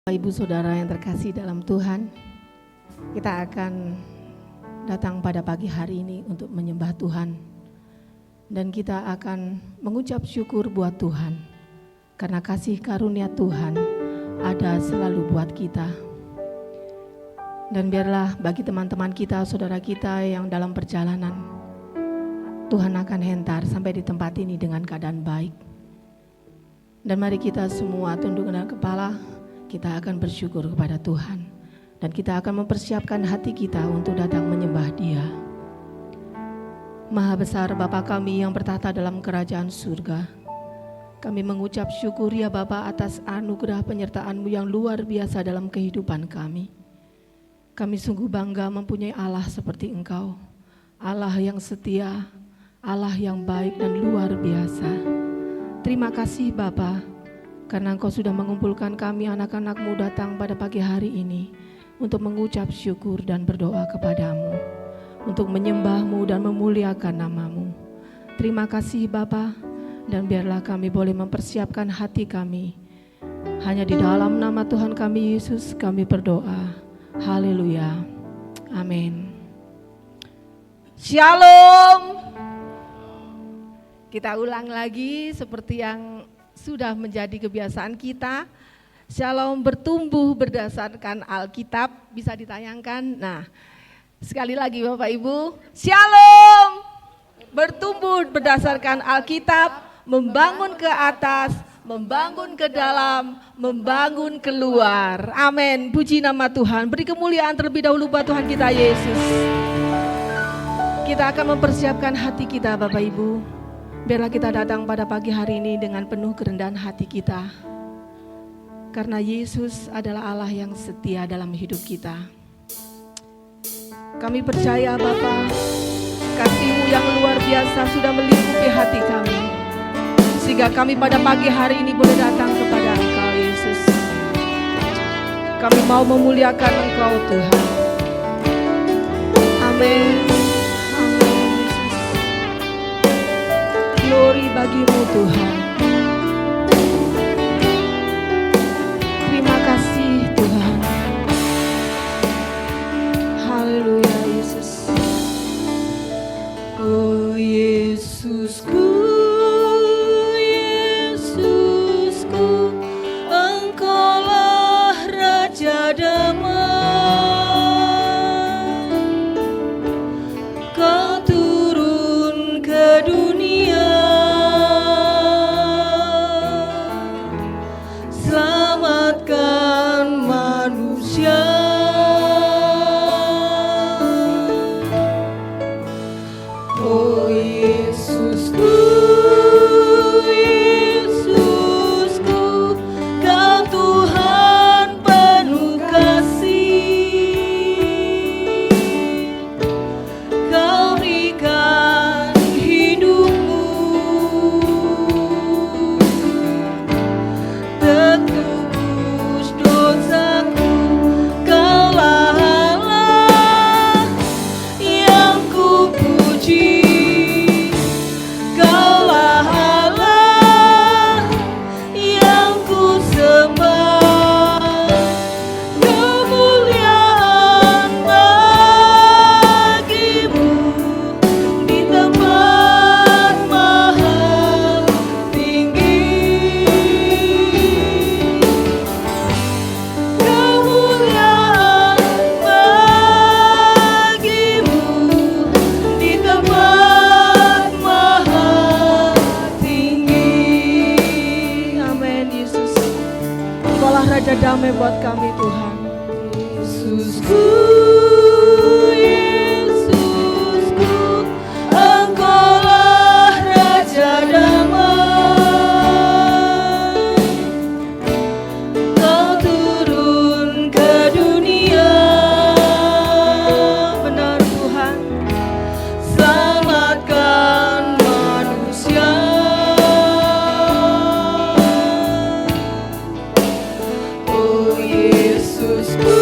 Ibu saudara yang terkasih dalam Tuhan, kita akan datang pada pagi hari ini untuk menyembah Tuhan. Dan kita akan mengucap syukur buat Tuhan, karena kasih karunia Tuhan ada selalu buat kita. Dan biarlah bagi teman-teman kita, saudara kita yang dalam perjalanan, Tuhan akan hentar sampai di tempat ini dengan keadaan baik. Dan mari kita semua tunduk kepala, kita akan bersyukur kepada Tuhan. Dan kita akan mempersiapkan hati kita untuk datang menyembah Dia. Maha besar Bapa kami yang bertahta dalam kerajaan surga, kami mengucap syukur ya Bapa atas anugerah penyertaan-Mu yang luar biasa dalam kehidupan kami. Kami sungguh bangga mempunyai Allah seperti Engkau, Allah yang setia, Allah yang baik dan luar biasa. Terima kasih Bapa, karena Engkau sudah mengumpulkan kami anak-anak-Mu datang pada pagi hari ini untuk mengucap syukur dan berdoa kepadamu, untuk menyembah-Mu dan memuliakan nama-Mu. Terima kasih Bapa, dan biarlah kami boleh mempersiapkan hati kami. Hanya di dalam nama Tuhan kami Yesus kami berdoa. Haleluya. Amin. Shalom. Kita ulang lagi seperti yang sudah menjadi kebiasaan kita. Shalom bertumbuh berdasarkan Alkitab, bisa ditayangkan. Nah, sekali lagi Bapak Ibu, Shalom bertumbuh berdasarkan Alkitab, membangun ke atas, membangun ke dalam, membangun keluar. Amin. Puji nama Tuhan. Beri kemuliaan terlebih dahulu buat Tuhan kita Yesus. Kita akan mempersiapkan hati kita Bapak Ibu. Biarlah kita datang pada pagi hari ini dengan penuh kerendahan hati kita. Karena Yesus adalah Allah yang setia dalam hidup kita. Kami percaya Bapa, kasih-Mu yang luar biasa sudah melingkupi hati kami. Sehingga kami pada pagi hari ini boleh datang kepada Engkau Yesus. Kami mau memuliakan Engkau Tuhan. Amin. Glory bagi-Mu Tuhan. Terima kasih Tuhan. Haleluya Yesus. Oh Yesusku, Yesusku, Engkaulah Raja Damai. Kau turun ke dunia, selamatkan manusia. Oh Yesusku, Yesusku, Kau Tuhan penuh kasih. Kau berikan hidupmu, tebus dosaku. Kaulah Allah yang ku puji. Kaulah Allah yang ku sembah. Kemuliaan bagi-Mu di tempat maha tinggi. Kemuliaan bagi-Mu di tempat maha tinggi. Amin Yesus. Engkaulah Raja Damai buat kami Tuhan. Yesusku, Yesusku, Engkaulah Raja Damai. Kau turun ke dunia, benar Tuhan, selamatkan manusia. Oh Yesusku,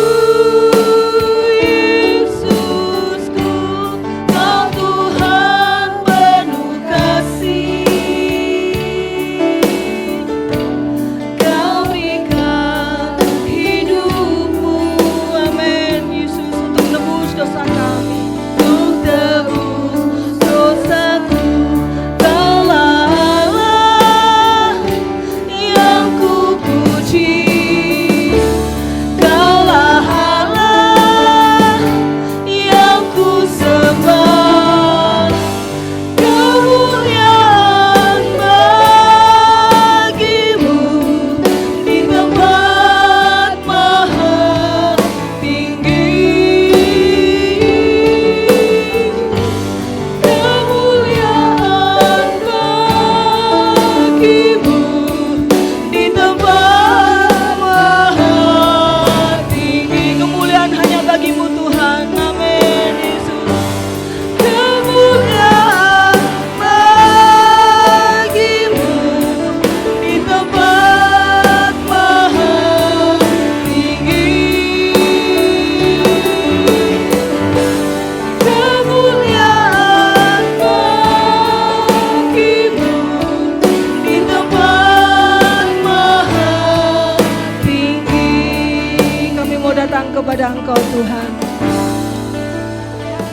kepada Engkau Tuhan.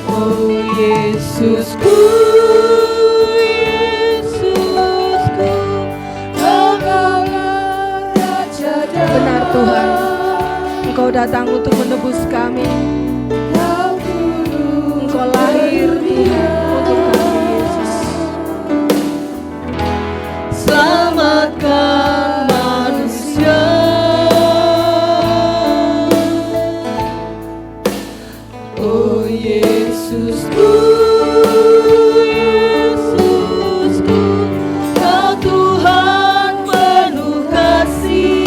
Oh Yesusku, Yesusku, Engkaulah Raja Damai. Benar Tuhan, Engkau datang untuk menebus kami. Engkau lahir Tuhan untuk kami Yesus. Selamatkan manusia. Oh Yesusku, Yesusku, Kau Tuhan penuh kasih.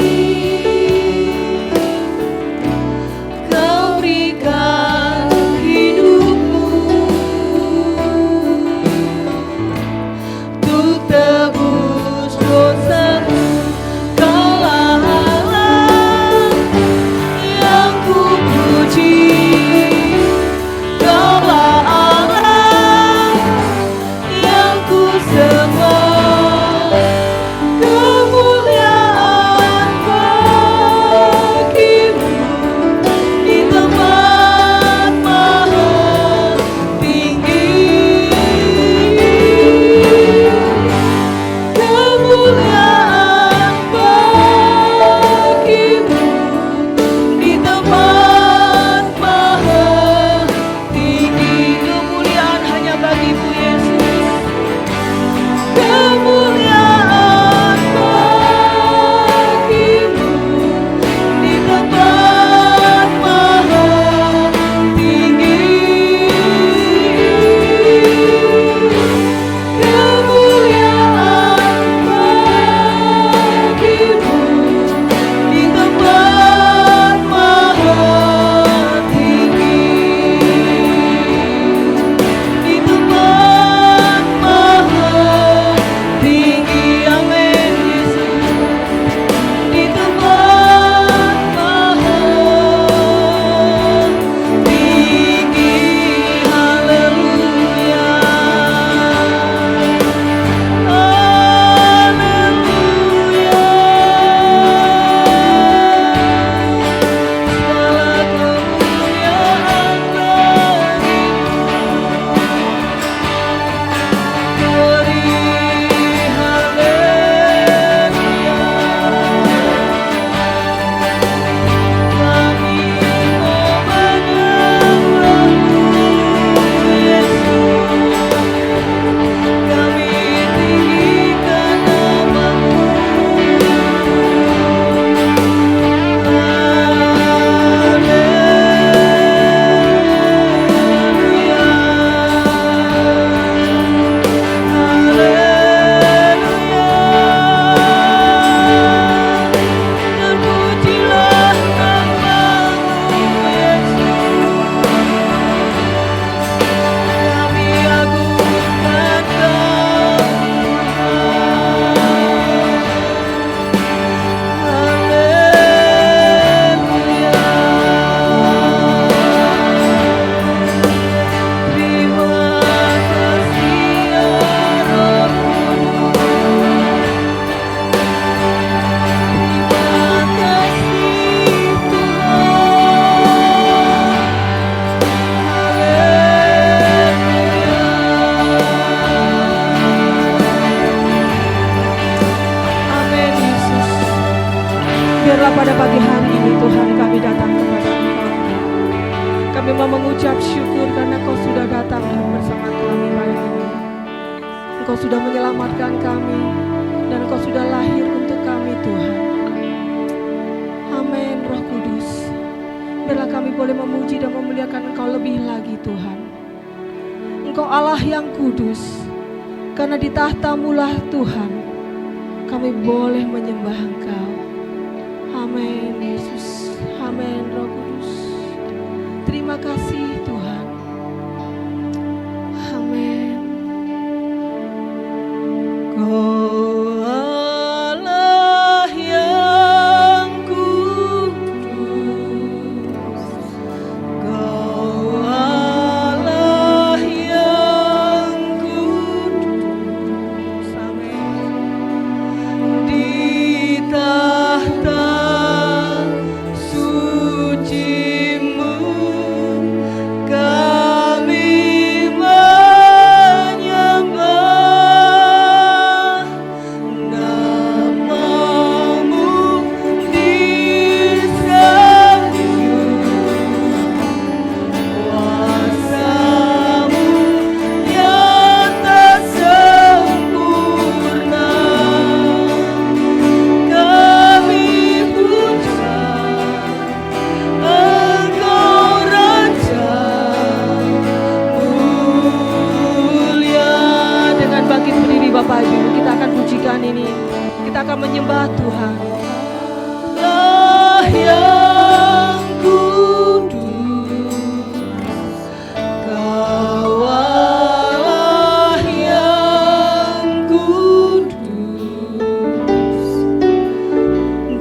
Kau berikan hidupmu untuk tebus dosaku. Kaulah Allah yang kupuji. Kaulah Allah yang kusembah. Kemuliaan bagimu di tempat maha tinggi. Kemuliaan bagimu di tempat maha tinggi. Kemuliaan hanya bagimu Yesus. Kemuliaan bagimu di tempat maha tinggi. Kemuliaan bagimu di tempat maha tinggi. Di tempat maha tinggi. Amin Yesus. Di tempat maha tinggi. Haleluya. Haleluya. Segala kemuliaan bagimu. Terpujilah namamu Yesus. Kami agungkan Kau. Haleluya. Terima kasih ya Rabbku. Terima kasih Tuhan. Amin Yesus. Biarlah pada pagi hari ini Tuhan kami datang kepada Engkau. Kami mau mengucap syukur karena Kau sudah datang bersama kami pagi ini. Engkau sudah menyelamatkan kami dan Engkau sudah lahir untuk kami Tuhan. Amin Roh Kudus. Biarlah kami boleh memuji dan memuliakan Engkau lebih lagi Tuhan. Engkau Allah yang kudus. Karena di tahta-Mu-lah Tuhan kami boleh menyembah Engkau. Amin Yesus. Amin Roh Kudus. Terima kasih Tuhan. Amin. Kau Allah yang kudus. Kau Allah yang kudus. Amin. Di tahta suci-Mu menyembah Tuhan. Allah yang kudus, Kau Allah yang kudus,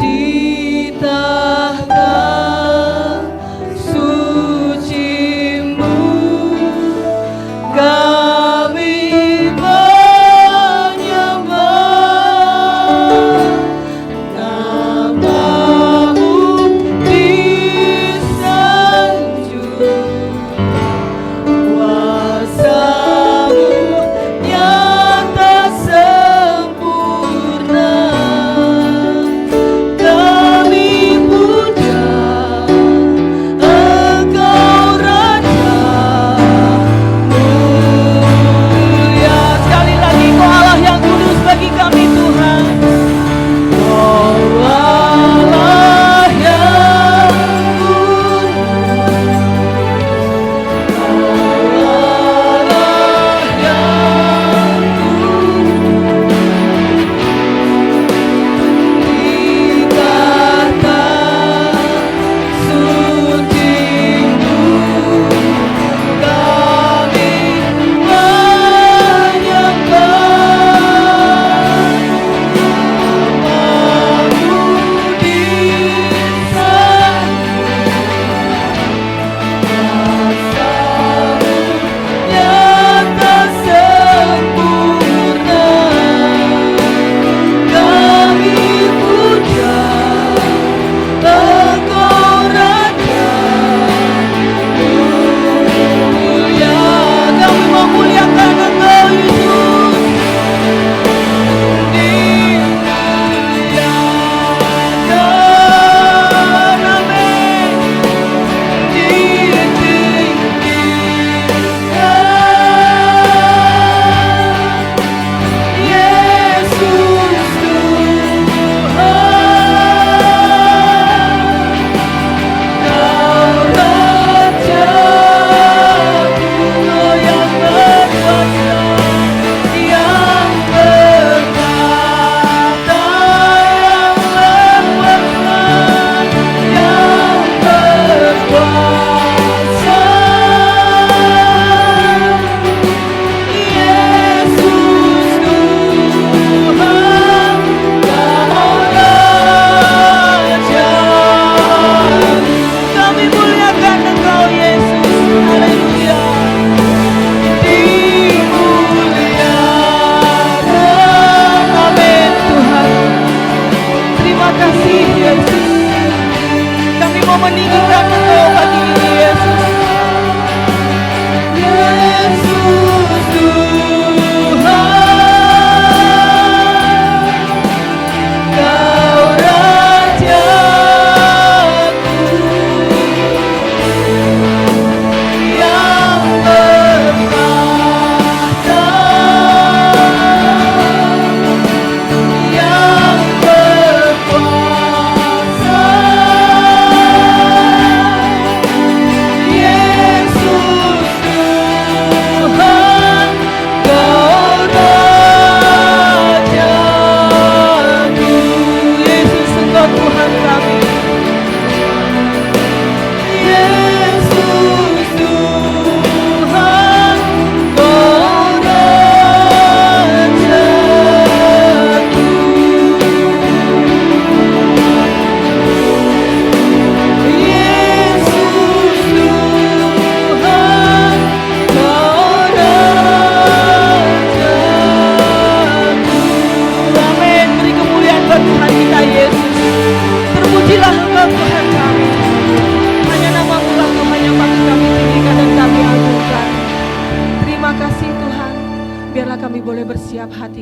di tahta suci-Mu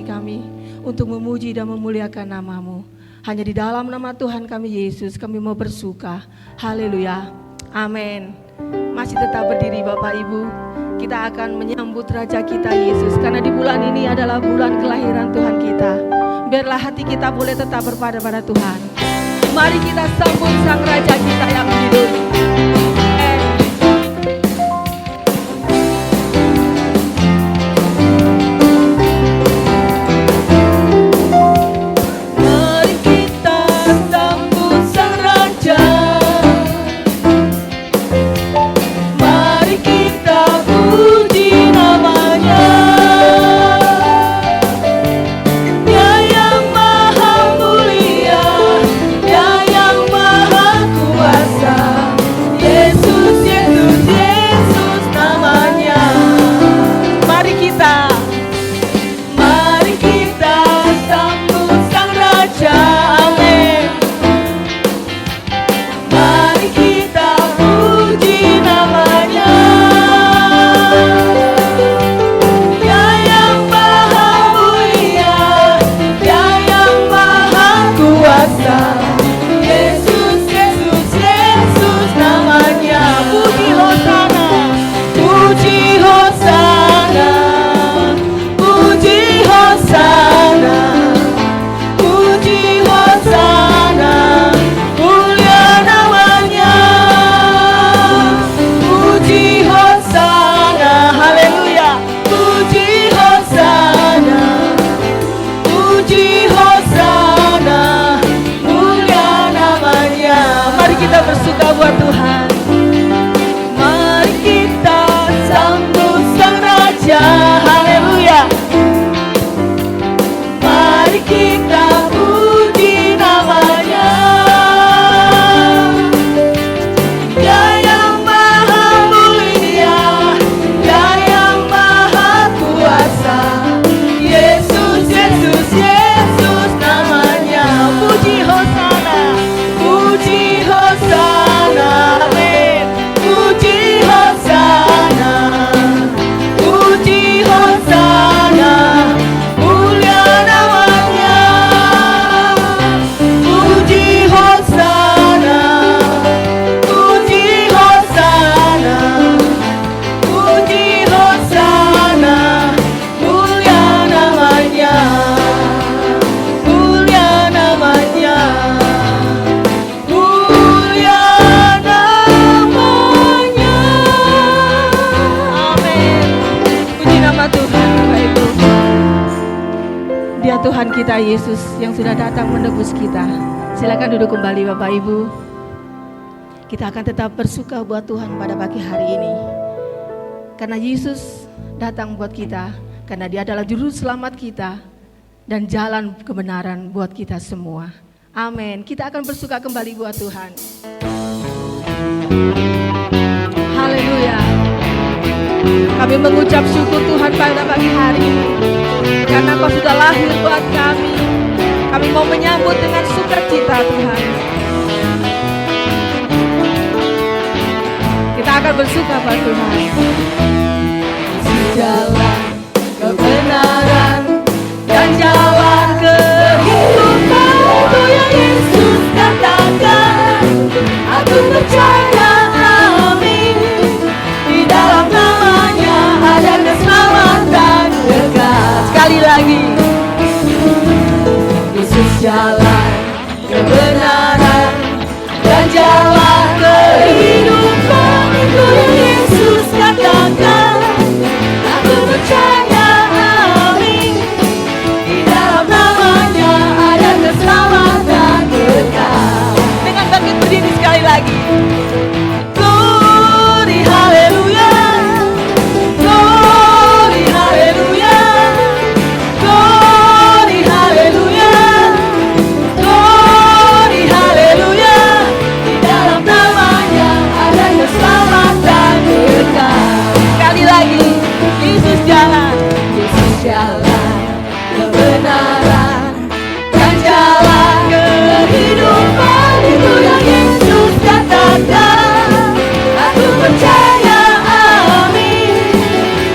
kami untuk memuji dan memuliakan nama-Mu. Hanya di dalam nama Tuhan kami Yesus kami mau bersuka. Haleluya. Amin. Masih tetap berdiri Bapak Ibu. Kita akan menyambut Raja kita Yesus. Karena di bulan ini adalah bulan kelahiran Tuhan kita. Biarlah hati kita boleh tetap berpada pada Tuhan. Mari kita sambut Sang Raja kita yang hidup. kita Yesus yang sudah datang menebus kita. Silakan duduk kembali Bapak Ibu. Kita akan tetap bersuka buat Tuhan pada pagi hari ini. Karena Yesus datang buat kita, karena Dia adalah juru selamat kita dan jalan kebenaran buat kita semua. Amin. Kita akan bersuka kembali buat Tuhan. Haleluya. Kami mengucap syukur Tuhan pada pagi hari ini, karena Kau sudah lahir buat kami. Kami mau menyambut dengan sukacita Tuhan. Kita akan bersuka buat Tuhan. Jalan kebenaran dan jalan kehidupan, itu yang Yesus katakan. Aku percaya, amin. Di dalam namanya ada keselamatan kekal. Sekali lagi, Yesus jalan kebenaran dan jalan kehidupan, itu yang Yesus katakan. Aku percaya, amin. Di dalam namanya ada keselamatan kekal. Dengan bangkit berdiri sekali lagi. Glory, haleluya. Glory, haleluya. Glory, haleluya. Glory, haleluya. Di dalam namanya ada keselamatan kekal. Sekali lagi. Yesus jalan kebenaran dan jalan kehidupan, itu yang Yesus katakan. Aku percaya, amin.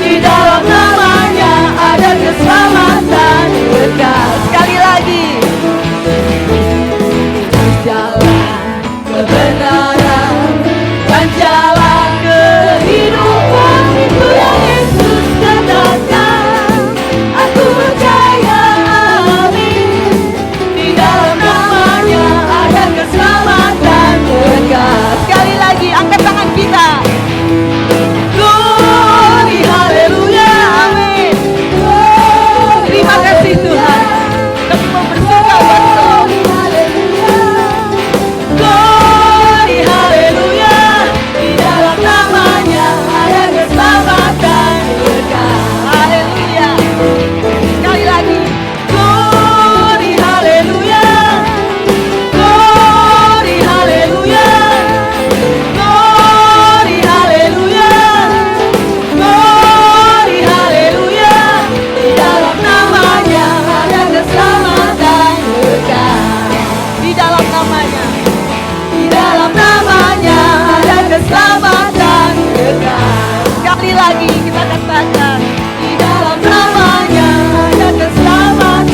Di dalam namanya ada keselamatan kekal. Sekali lagi, Yesus jalan kebenaran dan jalan kehidupan, itu yang Yesus katakan. Aku percaya, amin. Di dalam namanya ada keselamatan kekal. Sekali lagi, angkat tangan kita. Glory, haleluya, amin. Terima kasih Tuhan. Kami mau bersuka buat Kau. Glory, haleluya. Di dalam namanya ada keselamatan kekal. Haleluya. Sekali lagi. Glory, haleluya. Glory, haleluya. Glory, haleluya. Glory, haleluya. Di dalam namanya ada keselamatan kekal. Di dalam namanya. Di dalam namanya ada keselamatan kekal. Sekali lagi kita katakan, di dalam namanya ada keselamatan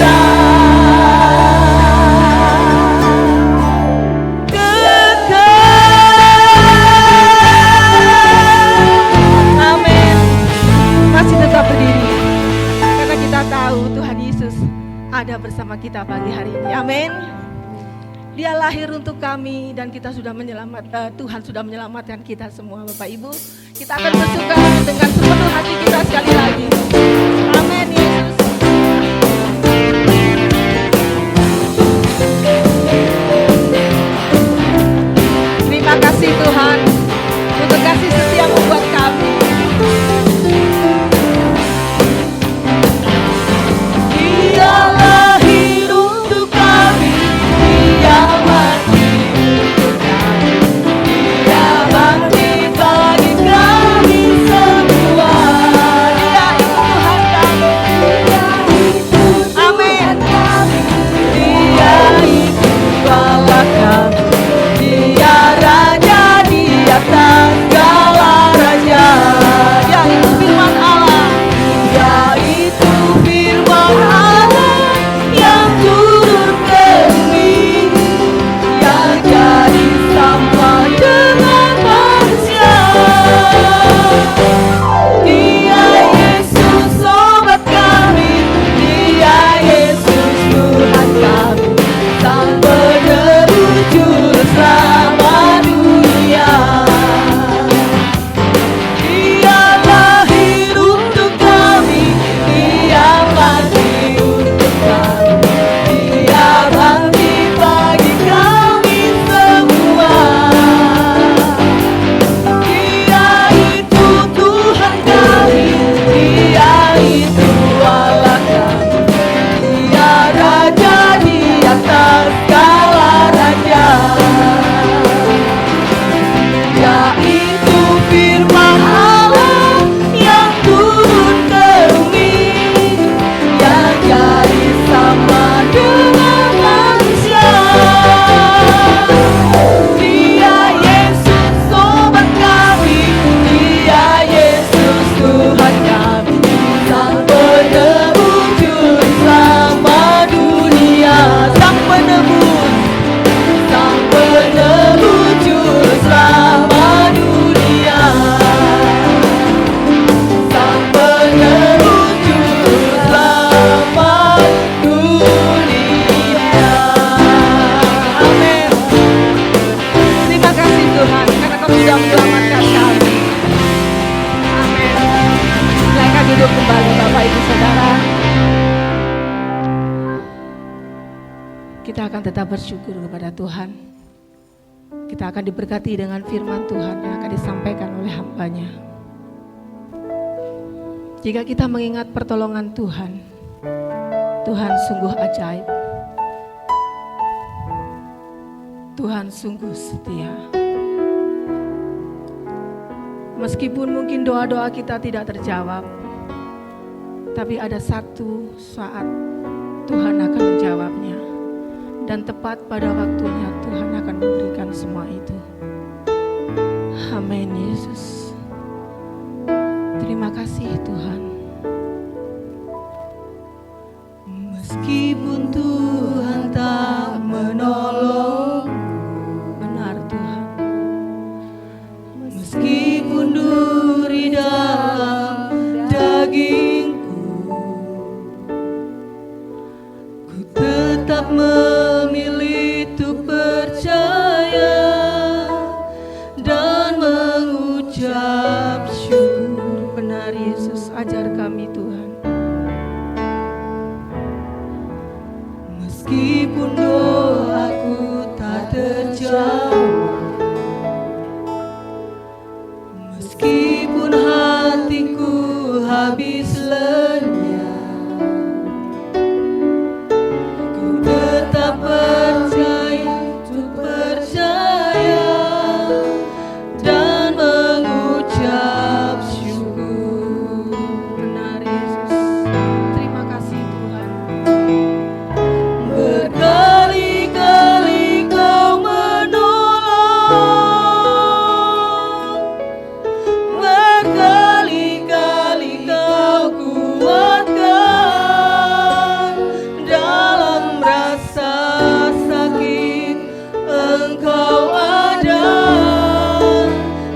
kekal. Amin. Masih tetap berdiri, karena kita tahu Tuhan Yesus ada bersama kita pagi hari ini. Amin. Dia lahir untuk kami dan kita sudah Tuhan sudah menyelamatkan kita semua Bapak Ibu. Kita akan bersuka dengan sepenuh hati kita sekali lagi. Amin Yesus. Terima kasih Tuhan untuk kasih setia-Mu buat kami. Dia lahir untuk kami, Dia mati untuk kami, Dia bangkit bagi kami semua. Dia itu tetap bersyukur kepada Tuhan. Kita akan diberkati dengan firman Tuhan yang akan disampaikan oleh hamba-Nya. Jika kita mengingat pertolongan Tuhan, Tuhan sungguh ajaib. Tuhan sungguh setia. Meskipun mungkin doa-doa kita tidak terjawab, tapi ada satu saat Tuhan akan menjawabnya. Dan tepat pada waktunya Tuhan akan memberikan semua itu. Amin Yesus. Terima kasih Tuhan. Meskipun Tuhan tak menolong, Benar Tuhan. meskipun duri dalam dagingku, ku tetap memilih untuk percaya dan mengucap syukur. Benar Yesus, ajar kami Tuhan. Meskipun doaku tak terjawab, meskipun hatiku habis lenyap, ku tetap percaya untuk percaya dan mengucap syukur. Benar Yesus. Terima kasih Tuhan. Berkali-kali Kau menolong, berkali-kali Kau kuatkan dalam rasa sakit. Engkau ada,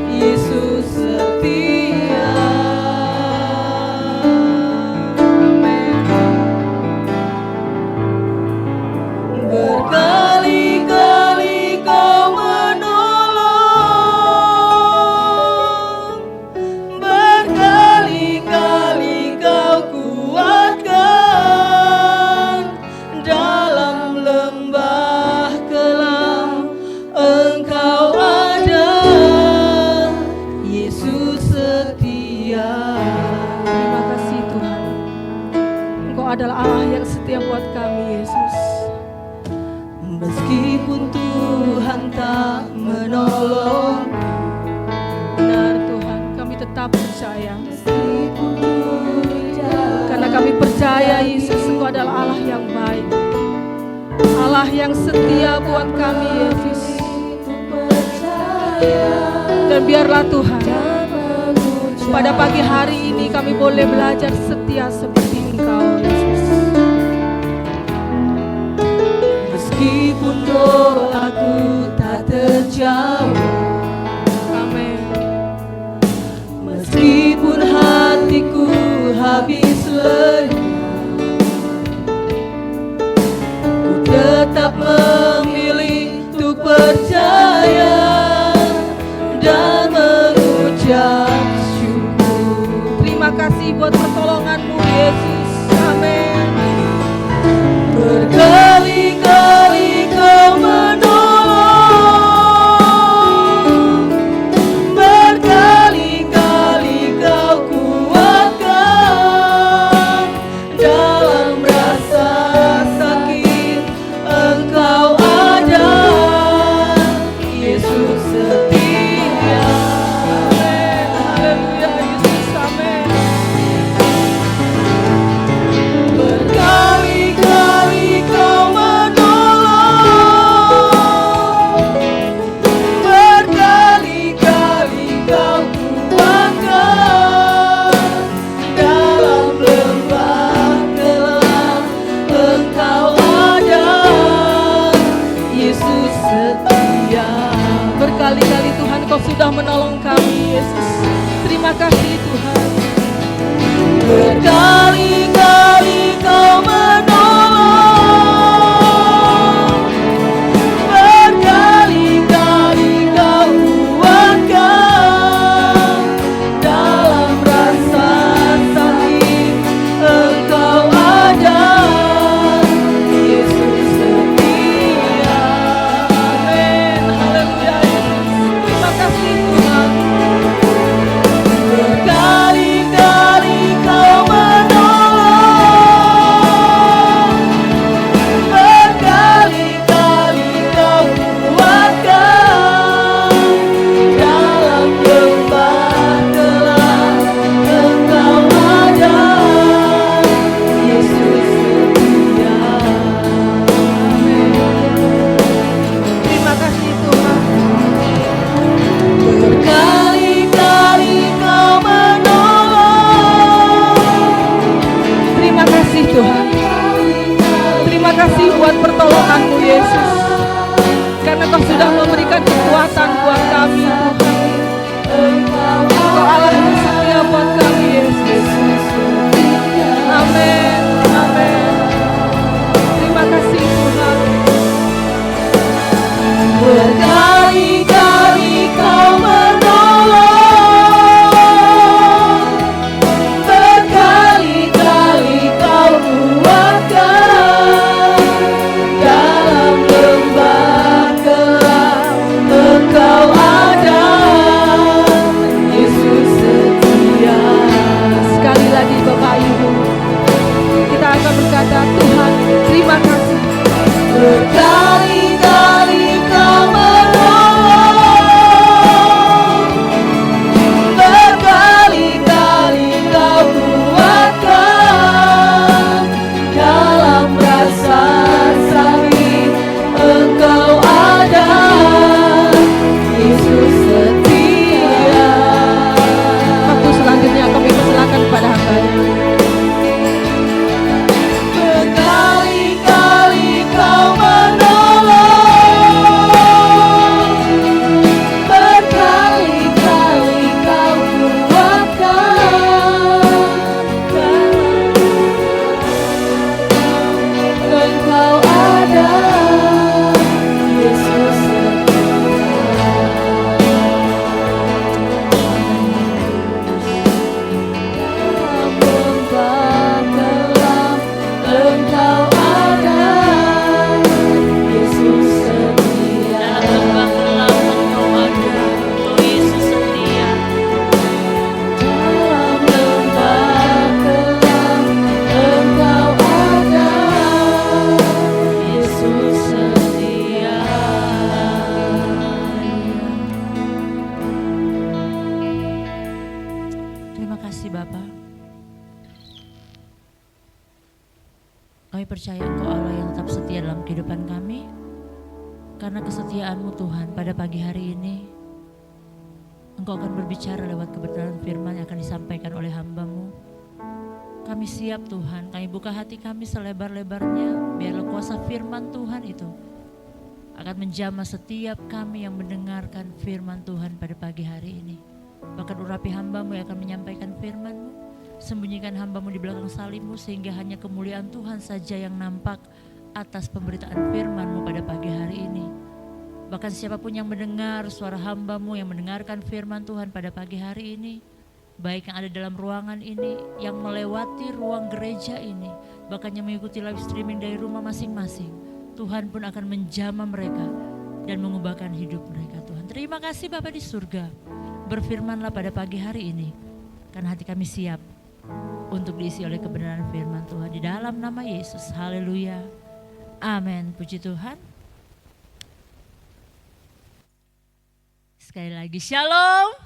Yesus setia. Berkali-kali Kau menolong, berkali-kali Kau kuatkan dalam lembah kelam. Engkau ada, Yesus setia. Terima kasih Tuhan. Engkau adalah Allah yang setia buat kami Yesus. Meskipun Tuhan tak menolong, Benar Tuhan, kami tetap percaya. meskipun duri dalam Karena kami percaya Yesus Engkau adalah Allah yang baik, Allah yang setia buat kami Yesus. Dan biarlah Tuhan, pada pagi hari ini kami boleh belajar setia seperti Engkau Yesus. meskipun doaku tak terjawab, Amin. meskipun hatiku habis lenyap, ku tetap memilih untuk percaya dan mengucap syukur. Terima kasih buat pertolongan-Mu Yesus. Amin. Berkali-kali Kau menolong, berkali-kali Kau kuatkan dalam rasa sakit. Engkau ada, Yesus setia. Amin. Haleluya Yesus. Amin. Berkali-kali Kau menolong, berkali-kali Kau kuatkan dalam lembah kelam. Engkau ada, Yesus setia. Berkali-kali Tuhan Kau sudah menolong kami Yesus. Terima kasih Tuhan. Berkali-kali Kau menolong, berkali-kali Kau kuatkan dalam rasa sakit. Engkau ada, Yesus setia. Yesus. Karena Kau sudah memberikan kekuatan buat kami Tuhan. Engkau Allah yang setia buat kami Yesus. Amin, amin. Terima kasih Tuhan. Berkali-kali Kau menolong, berkali-kali Kau kuatkan, dalam lembah gelap Engkau ada, Yesus setia. Sekali lagi Bapak Ibu, kita akan berkata Tuhan terima kasih. Berkali-kali Kau menolong, berkali-kali Kau kuatkan, dalam rasa sakit Engkau ada, Yesus setia. Waktu selanjutnya kami persilakan kepada hamba-Nya. Berkali-kali Kau menolong, berkali-kali Kau kuatkan, Engkau ada, Yesus Terima kasih Bapa. Kami percaya Engkau Allah yang tetap setia dalam kehidupan kami. Karena kesetiaan-Mu Tuhan, pada pagi hari ini Engkau akan berbicara lewat kebenaran firman yang akan disampaikan oleh hamba-Mu. Kami siap Tuhan, kami buka hati kami selebar-lebarnya, biarlah kuasa firman Tuhan itu akan menjamah setiap kami yang mendengarkan firman Tuhan pada pagi hari ini. Bahkan urapi hamba-Mu yang akan menyampaikan firman-Mu, sembunyikan hamba-Mu di belakang salib-Mu sehingga hanya kemuliaan Tuhan saja yang nampak atas pemberitaan firman-Mu pada pagi hari ini. Bahkan siapapun yang mendengar suara hamba-Mu yang mendengarkan firman Tuhan pada pagi hari ini, baik yang ada dalam ruangan ini, yang melewati ruang gereja ini, bahkan yang mengikuti live streaming dari rumah masing-masing, Tuhan pun akan menjamah mereka dan mengubahkan hidup mereka Tuhan. Terima kasih Bapa di surga, berfirmanlah pada pagi hari ini, karena hati kami siap untuk diisi oleh kebenaran firman Tuhan. Di dalam nama Yesus, haleluya, amin, puji Tuhan. Sekali lagi, shalom.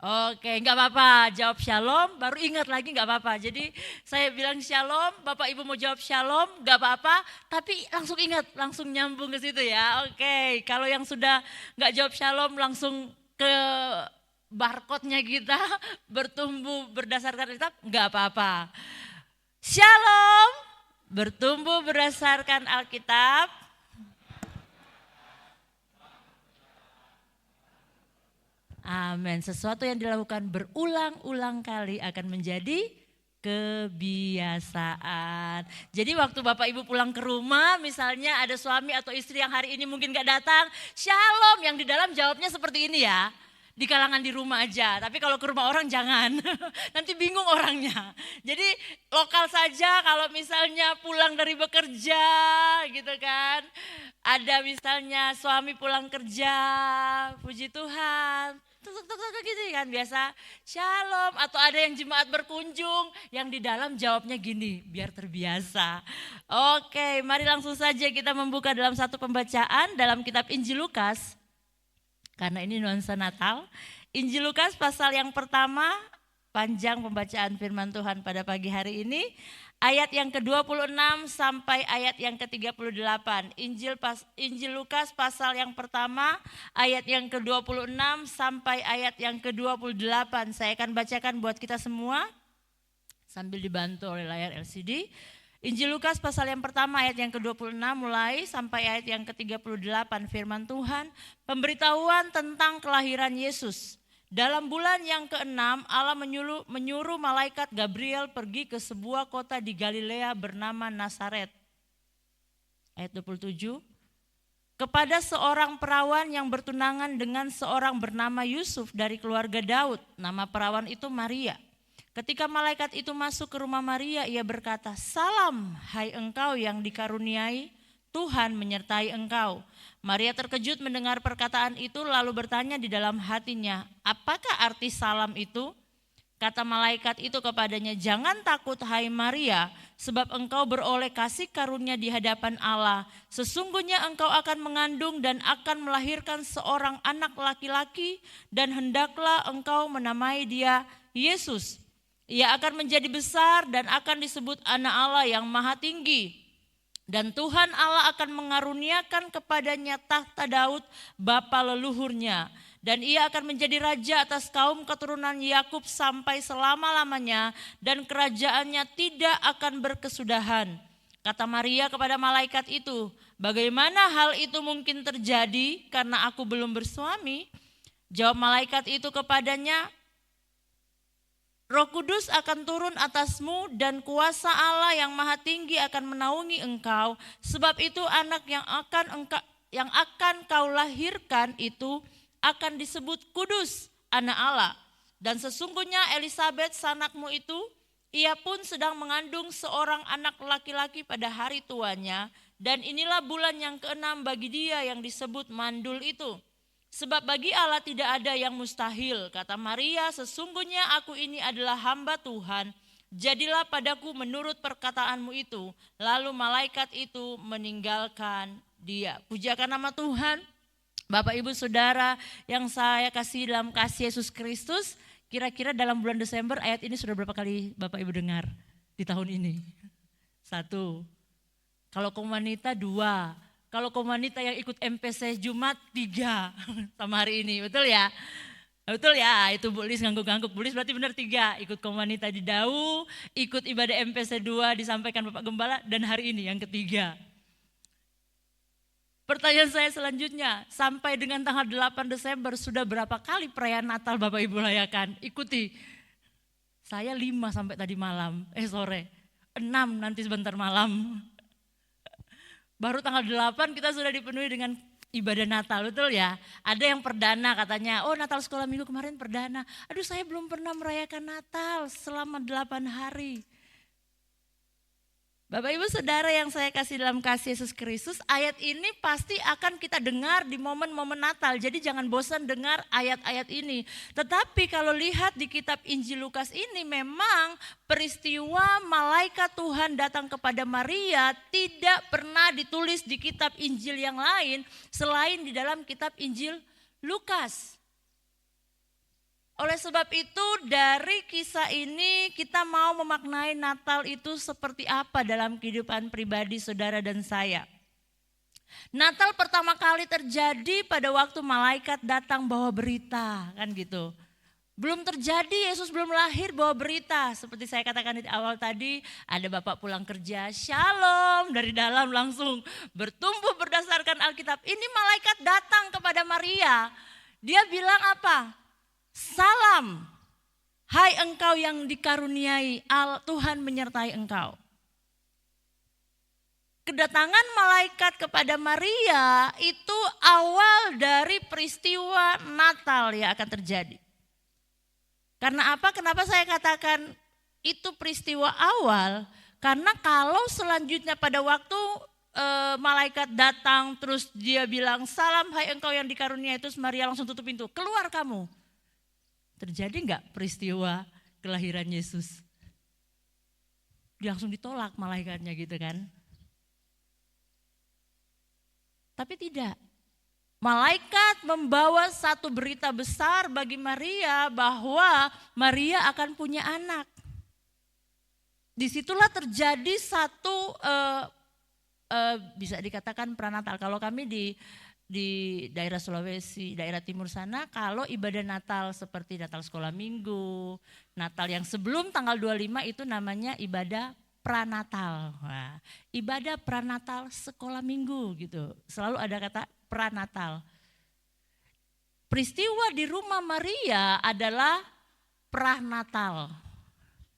Oke, nggak apa-apa, jawab shalom, baru ingat lagi nggak apa-apa. Jadi saya bilang shalom, Bapak Ibu mau jawab shalom, nggak apa-apa, tapi langsung ingat, langsung nyambung ke situ ya. Oke, kalau yang sudah nggak jawab shalom langsung ke barcode-nya kita bertumbuh berdasarkan Alkitab, nggak apa-apa. Shalom, bertumbuh berdasarkan Alkitab. Amin. Sesuatu yang dilakukan berulang-ulang kali akan menjadi kebiasaan. Jadi waktu Bapak Ibu pulang ke rumah, misalnya ada suami atau istri yang hari ini mungkin gak datang, shalom, yang di dalam jawabnya seperti ini ya. Di kalangan di rumah aja, tapi kalau ke rumah orang jangan, nanti bingung orangnya. Jadi lokal saja, kalau misalnya pulang dari bekerja gitu kan, ada misalnya suami pulang kerja, puji Tuhan, tuk gitu kan biasa, shalom, atau ada yang jemaat berkunjung, yang di dalam jawabnya gini, biar terbiasa. Oke, mari langsung saja kita membuka dalam satu pembacaan dalam kitab Injil Lukas. Karena ini nuansa Natal, Injil Lukas pasal yang pertama, panjang pembacaan firman Tuhan pada pagi hari ini, ayat yang ke-26 sampai ayat yang ke-38. Injil Lukas pasal yang pertama, ayat yang ke-26 sampai ayat yang ke-28. Saya akan bacakan buat kita semua, sambil dibantu oleh layar LCD. Injil Lukas pasal yang pertama ayat yang ke-26 mulai sampai ayat yang ke-38 firman Tuhan, pemberitahuan tentang kelahiran Yesus. Dalam bulan yang ke-6 Allah menyuruh malaikat Gabriel pergi ke sebuah kota di Galilea bernama Nazaret. Ayat 27, kepada seorang perawan yang bertunangan dengan seorang bernama Yusuf dari keluarga Daud. Nama perawan itu Maria. Ketika malaikat itu masuk ke rumah Maria, ia berkata, "Salam, hai engkau yang dikaruniai, Tuhan menyertai engkau." Maria terkejut mendengar perkataan itu lalu bertanya di dalam hatinya, "Apakah arti salam itu?" Kata malaikat itu kepadanya, "Jangan takut hai Maria, sebab engkau beroleh kasih karunia di hadapan Allah. Sesungguhnya engkau akan mengandung dan akan melahirkan seorang anak laki-laki dan hendaklah engkau menamai dia Yesus. Ia akan menjadi besar dan akan disebut Anak Allah yang Maha Tinggi. Dan Tuhan Allah akan mengaruniakan kepadanya tahta Daud bapa leluhurnya. Dan ia akan menjadi raja atas kaum keturunan Yakub sampai selama-lamanya, dan kerajaannya tidak akan berkesudahan." Kata Maria kepada malaikat itu, "Bagaimana hal itu mungkin terjadi karena aku belum bersuami?" Jawab malaikat itu kepadanya, "Roh Kudus akan turun atasmu dan kuasa Allah yang Maha Tinggi akan menaungi engkau. Sebab itu anak yang akan kau lahirkan itu akan disebut kudus, Anak Allah. Dan sesungguhnya Elisabet sanakmu itu, ia pun sedang mengandung seorang anak laki-laki pada hari tuanya. Dan inilah bulan yang ke-6 bagi dia yang disebut mandul itu. Sebab bagi Allah tidak ada yang mustahil." Kata Maria, "Sesungguhnya aku ini adalah hamba Tuhan. Jadilah padaku menurut perkataanmu itu." Lalu malaikat itu meninggalkan dia. Pujakan nama Tuhan. Bapak Ibu Saudara yang saya kasih dalam kasih Yesus Kristus, kira-kira dalam bulan Desember ayat ini sudah berapa kali Bapak Ibu dengar di tahun ini? 1. Kalau kaum wanita 2. Kalau kaum wanita yang ikut MPC Jumat 3 sama hari ini, betul ya? Betul ya, itu Bu Lis ngangguk-ngangguk. Bu Lis berarti benar 3, ikut kaum wanita di Dau, ikut ibadah MPC 2 disampaikan Bapak Gembala, dan hari ini yang ketiga. Pertanyaan saya selanjutnya, sampai dengan tanggal 8 Desember sudah berapa kali perayaan Natal Bapak Ibu rayakan? Ikuti. Saya 5 sampai tadi malam, sore. 6 nanti sebentar malam. Baru tanggal 8 kita sudah dipenuhi dengan ibadah Natal, betul ya? Ada yang perdana katanya, "Oh Natal sekolah minggu kemarin perdana." Aduh, saya belum pernah merayakan Natal selama 8 hari. Bapak Ibu Saudara yang saya kasih dalam kasih Yesus Kristus, ayat ini pasti akan kita dengar di momen-momen Natal. Jadi jangan bosan dengar ayat-ayat ini. Tetapi kalau lihat di kitab Injil Lukas ini, memang peristiwa malaikat Tuhan datang kepada Maria tidak pernah ditulis di kitab Injil yang lain selain di dalam kitab Injil Lukas. Oleh sebab itu dari kisah ini kita mau memaknai Natal itu seperti apa dalam kehidupan pribadi saudara dan saya. Natal pertama kali terjadi pada waktu malaikat datang bawa berita, kan gitu. Belum terjadi, Yesus belum lahir bawa berita. Seperti saya katakan di awal tadi, ada bapak pulang kerja, "Shalom," dari dalam langsung bertumbuh berdasarkan Alkitab. Ini malaikat datang kepada Maria. Dia bilang apa? "Salam, hai engkau yang dikaruniai, Tuhan menyertai engkau." Kedatangan malaikat kepada Maria itu awal dari peristiwa Natal yang akan terjadi. Karena apa? Kenapa saya katakan itu peristiwa awal? Karena kalau selanjutnya pada waktu malaikat datang terus dia bilang, "Salam hai engkau yang dikaruniai," terus Maria langsung tutup pintu, "Keluar kamu." Terjadi enggak peristiwa kelahiran Yesus? Dia langsung ditolak malaikatnya gitu kan. Tapi tidak. Malaikat membawa satu berita besar bagi Maria bahwa Maria akan punya anak. Disitulah terjadi satu bisa dikatakan pranatal. Kalau kami di daerah Sulawesi, daerah timur sana, kalau ibadah Natal seperti Natal sekolah minggu, Natal yang sebelum tanggal 25 itu namanya ibadah pranatal. Nah, ibadah pranatal sekolah minggu gitu. Selalu ada kata pranatal. Peristiwa di rumah Maria adalah pranatal.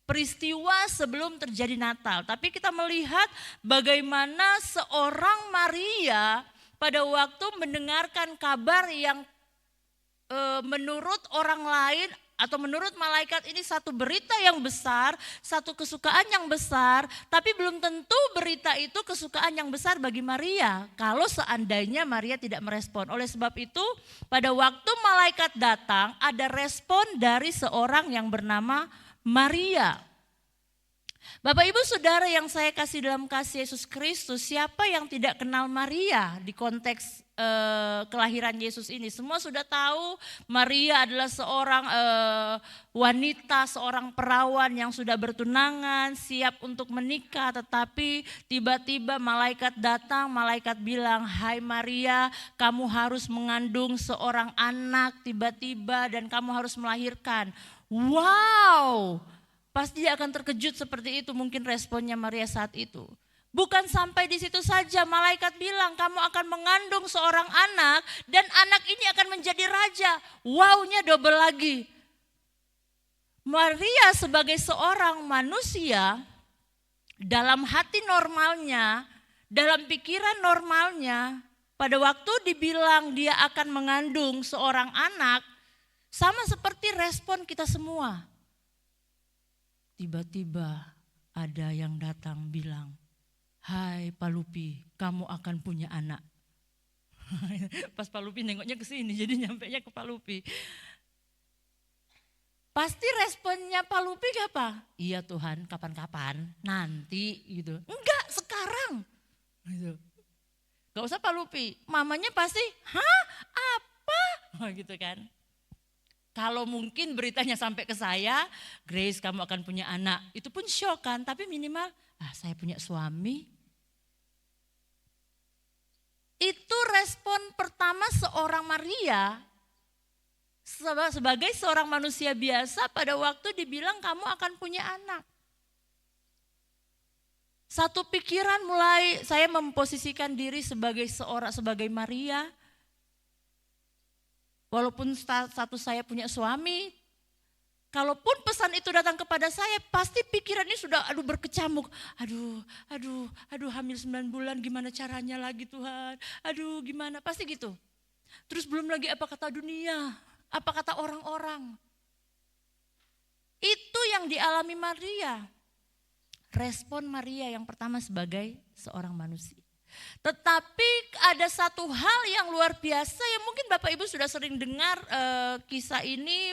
Peristiwa sebelum terjadi Natal. Tapi kita melihat bagaimana seorang Maria pada waktu mendengarkan kabar yang menurut orang lain atau menurut malaikat ini satu berita yang besar, satu kesukaan yang besar, tapi belum tentu berita itu kesukaan yang besar bagi Maria kalau seandainya Maria tidak merespon. Oleh sebab itu pada waktu malaikat datang ada respon dari seorang yang bernama Maria. Bapak Ibu Saudara yang saya kasih dalam kasih Yesus Kristus, siapa yang tidak kenal Maria di konteks kelahiran Yesus ini? Semua sudah tahu Maria adalah seorang wanita, seorang perawan yang sudah bertunangan, siap untuk menikah, tetapi tiba-tiba malaikat datang, malaikat bilang, "Hai Maria, kamu harus mengandung seorang anak tiba-tiba dan kamu harus melahirkan." Wow! Pasti dia akan terkejut seperti itu mungkin responnya Maria saat itu. Bukan sampai di situ saja, malaikat bilang kamu akan mengandung seorang anak dan anak ini akan menjadi raja. Wow-nya double lagi. Maria sebagai seorang manusia dalam hati normalnya, dalam pikiran normalnya, pada waktu dibilang dia akan mengandung seorang anak, sama seperti respon kita semua. Tiba-tiba ada yang datang bilang, "Hai Palupi, kamu akan punya anak." Pas Palupi nengoknya ke sini, jadi nyampenya ke Palupi. Pasti responnya Palupi apa? "Iya Tuhan, kapan-kapan, nanti," gitu. "Enggak, sekarang." Gitu. Gak usah Palupi, mamanya pasti, "Hah? Apa?" Gitu kan. Kalau mungkin beritanya sampai ke saya, "Grace kamu akan punya anak." Itu pun shock kan, tapi minimal, saya punya suami. Itu respon pertama seorang Maria sebagai seorang manusia biasa pada waktu dibilang kamu akan punya anak. Satu pikiran mulai saya memposisikan diri sebagai Maria. Walaupun status saya punya suami, kalaupun pesan itu datang kepada saya, pasti pikirannya sudah berkecamuk. Aduh hamil 9 bulan gimana caranya lagi Tuhan. Aduh gimana, pasti gitu. Terus belum lagi apa kata dunia, apa kata orang-orang. Itu yang dialami Maria. Respon Maria yang pertama sebagai seorang manusia. Tetapi ada satu hal yang luar biasa yang mungkin Bapak Ibu sudah sering dengar kisah ini,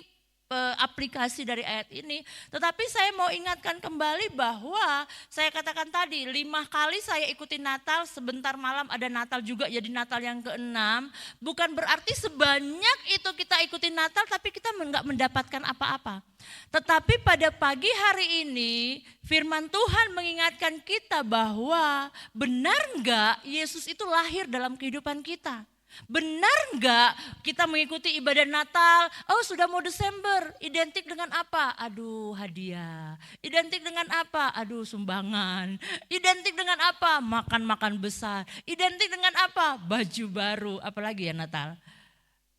aplikasi dari ayat ini. Tetapi saya mau ingatkan kembali bahwa saya katakan tadi 5 kali saya ikuti Natal, sebentar malam ada Natal juga jadi Natal yang ke-6. Bukan berarti sebanyak itu kita ikuti Natal tapi kita enggak mendapatkan apa-apa. Tetapi pada pagi hari ini firman Tuhan mengingatkan kita bahwa benar enggak Yesus itu lahir dalam kehidupan kita? Benar enggak kita mengikuti ibadah Natal, sudah mau Desember, identik dengan apa? Aduh hadiah. Identik dengan apa? Aduh sumbangan. Identik dengan apa? Makan-makan besar. Identik dengan apa? Baju baru, apalagi ya Natal.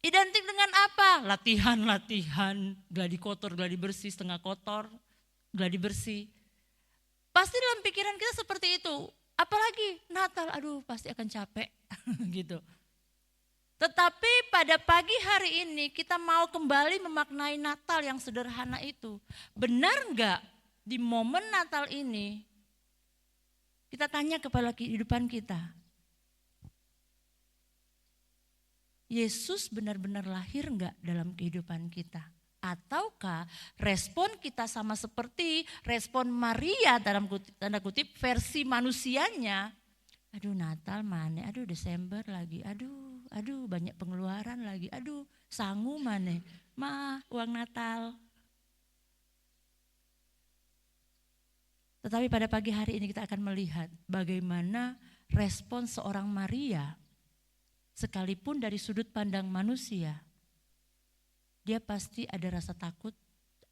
Identik dengan apa? Latihan, gladi kotor, gladi bersih, setengah kotor, gladi bersih. Pasti dalam pikiran kita seperti itu. Apalagi Natal, aduh pasti akan capek gitu. Tetapi pada pagi hari ini kita mau kembali memaknai Natal yang sederhana itu. Benar enggak di momen Natal ini kita tanya kepada kehidupan kita, Yesus benar-benar lahir enggak dalam kehidupan kita? Ataukah respon kita sama seperti respon Maria dalam tanda kutip versi manusianya? Aduh Natal mana, aduh Desember lagi, aduh banyak pengeluaran lagi, aduh sangu mana, uang Natal. Tetapi pada pagi hari ini kita akan melihat bagaimana respon seorang Maria, sekalipun dari sudut pandang manusia, dia pasti ada rasa takut,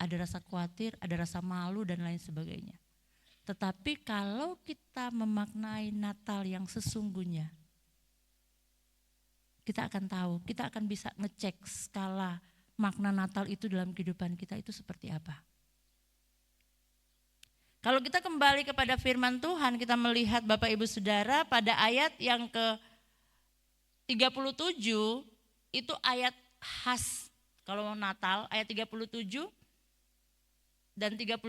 ada rasa khawatir, ada rasa malu dan lain sebagainya. Tetapi kalau kita memaknai Natal yang sesungguhnya, kita akan tahu, kita akan bisa ngecek skala makna Natal itu dalam kehidupan kita itu seperti apa. Kalau kita kembali kepada firman Tuhan, kita melihat Bapak Ibu Saudara pada ayat yang ke-37, itu ayat khas kalau Natal, ayat 37 dan 38.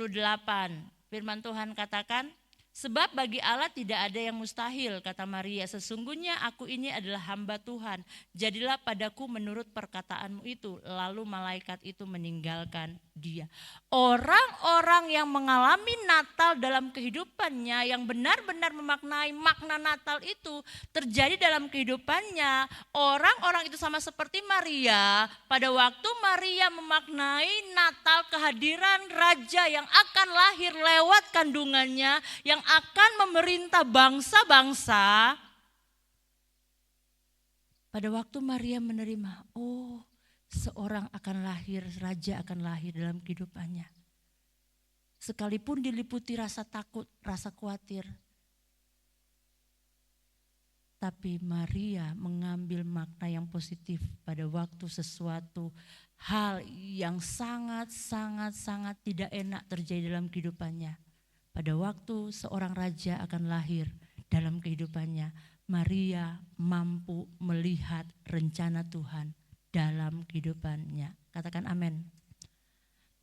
Firman Tuhan katakan, sebab bagi Allah tidak ada yang mustahil, kata Maria, sesungguhnya aku ini adalah hamba Tuhan, jadilah padaku menurut perkataanmu itu. Lalu malaikat itu meninggalkan dia. Orang-orang yang mengalami Natal dalam kehidupannya, yang benar-benar memaknai makna Natal itu terjadi dalam kehidupannya, orang-orang itu sama seperti Maria. Pada waktu Maria memaknai Natal, kehadiran Raja yang akan lahir lewat kandungannya, yang akan memerintah bangsa-bangsa. Pada waktu Maria menerima, oh, seorang akan lahir, raja akan lahir dalam kehidupannya. Sekalipun diliputi rasa takut, rasa khawatir. Tapi Maria mengambil makna yang positif pada waktu sesuatu hal yang sangat tidak enak terjadi dalam kehidupannya. Pada waktu seorang raja akan lahir dalam kehidupannya, Maria mampu melihat rencana Tuhan dalam kehidupannya. Katakan amin.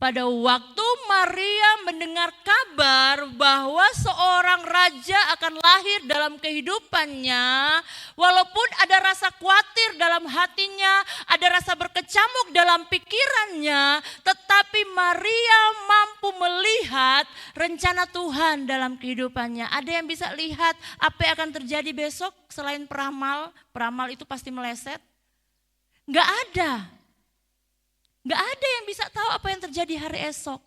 Pada waktu Maria mendengar kabar bahwa seorang raja akan lahir dalam kehidupannya, walaupun ada rasa khawatir dalam hatinya, ada rasa berkecamuk dalam pikirannya, tetapi Maria mampu melihat rencana Tuhan dalam kehidupannya. Ada yang bisa lihat apa yang akan terjadi besok selain peramal? Peramal itu pasti meleset. Enggak ada. Enggak ada yang bisa tahu apa yang terjadi hari esok.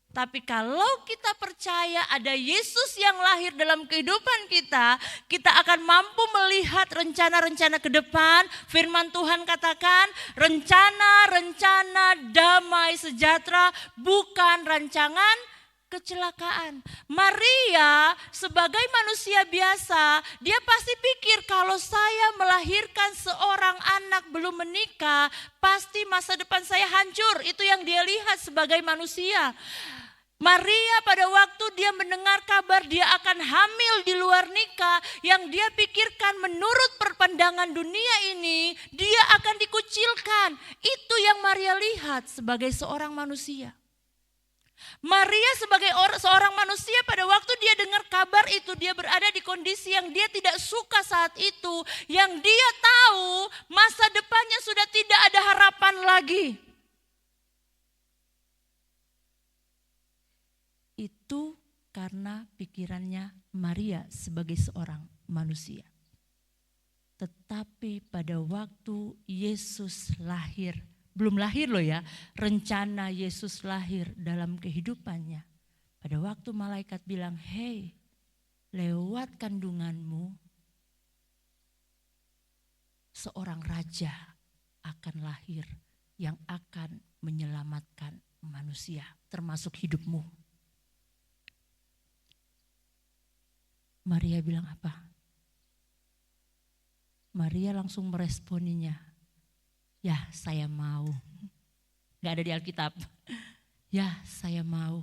Tapi kalau kita percaya ada Yesus yang lahir dalam kehidupan kita, kita akan mampu melihat rencana-rencana ke depan. Firman Tuhan katakan, rencana-rencana damai sejahtera bukan rancangan kecelakaan. Maria sebagai manusia biasa, dia pasti pikir kalau saya melahirkan seorang anak belum menikah, pasti masa depan saya hancur. Itu yang dia lihat sebagai manusia. Maria pada waktu dia mendengar kabar dia akan hamil di luar nikah, yang dia pikirkan menurut perpandangan dunia ini, dia akan dikucilkan. Itu yang Maria lihat sebagai seorang manusia. Maria sebagai seorang manusia pada waktu dia dengar kabar itu, dia berada di kondisi yang dia tidak suka saat itu. Yang dia tahu masa depannya sudah tidak ada harapan lagi. Itu karena pikirannya Maria sebagai seorang manusia. Tetapi pada waktu Yesus lahir, belum lahir loh ya, rencana Yesus lahir dalam kehidupannya. Pada waktu malaikat bilang, hei, lewat kandunganmu seorang raja akan lahir yang akan menyelamatkan manusia, termasuk hidupmu. Maria bilang apa? Maria langsung meresponinya. Ya, saya mau. Gak ada di Alkitab. Ya, saya mau.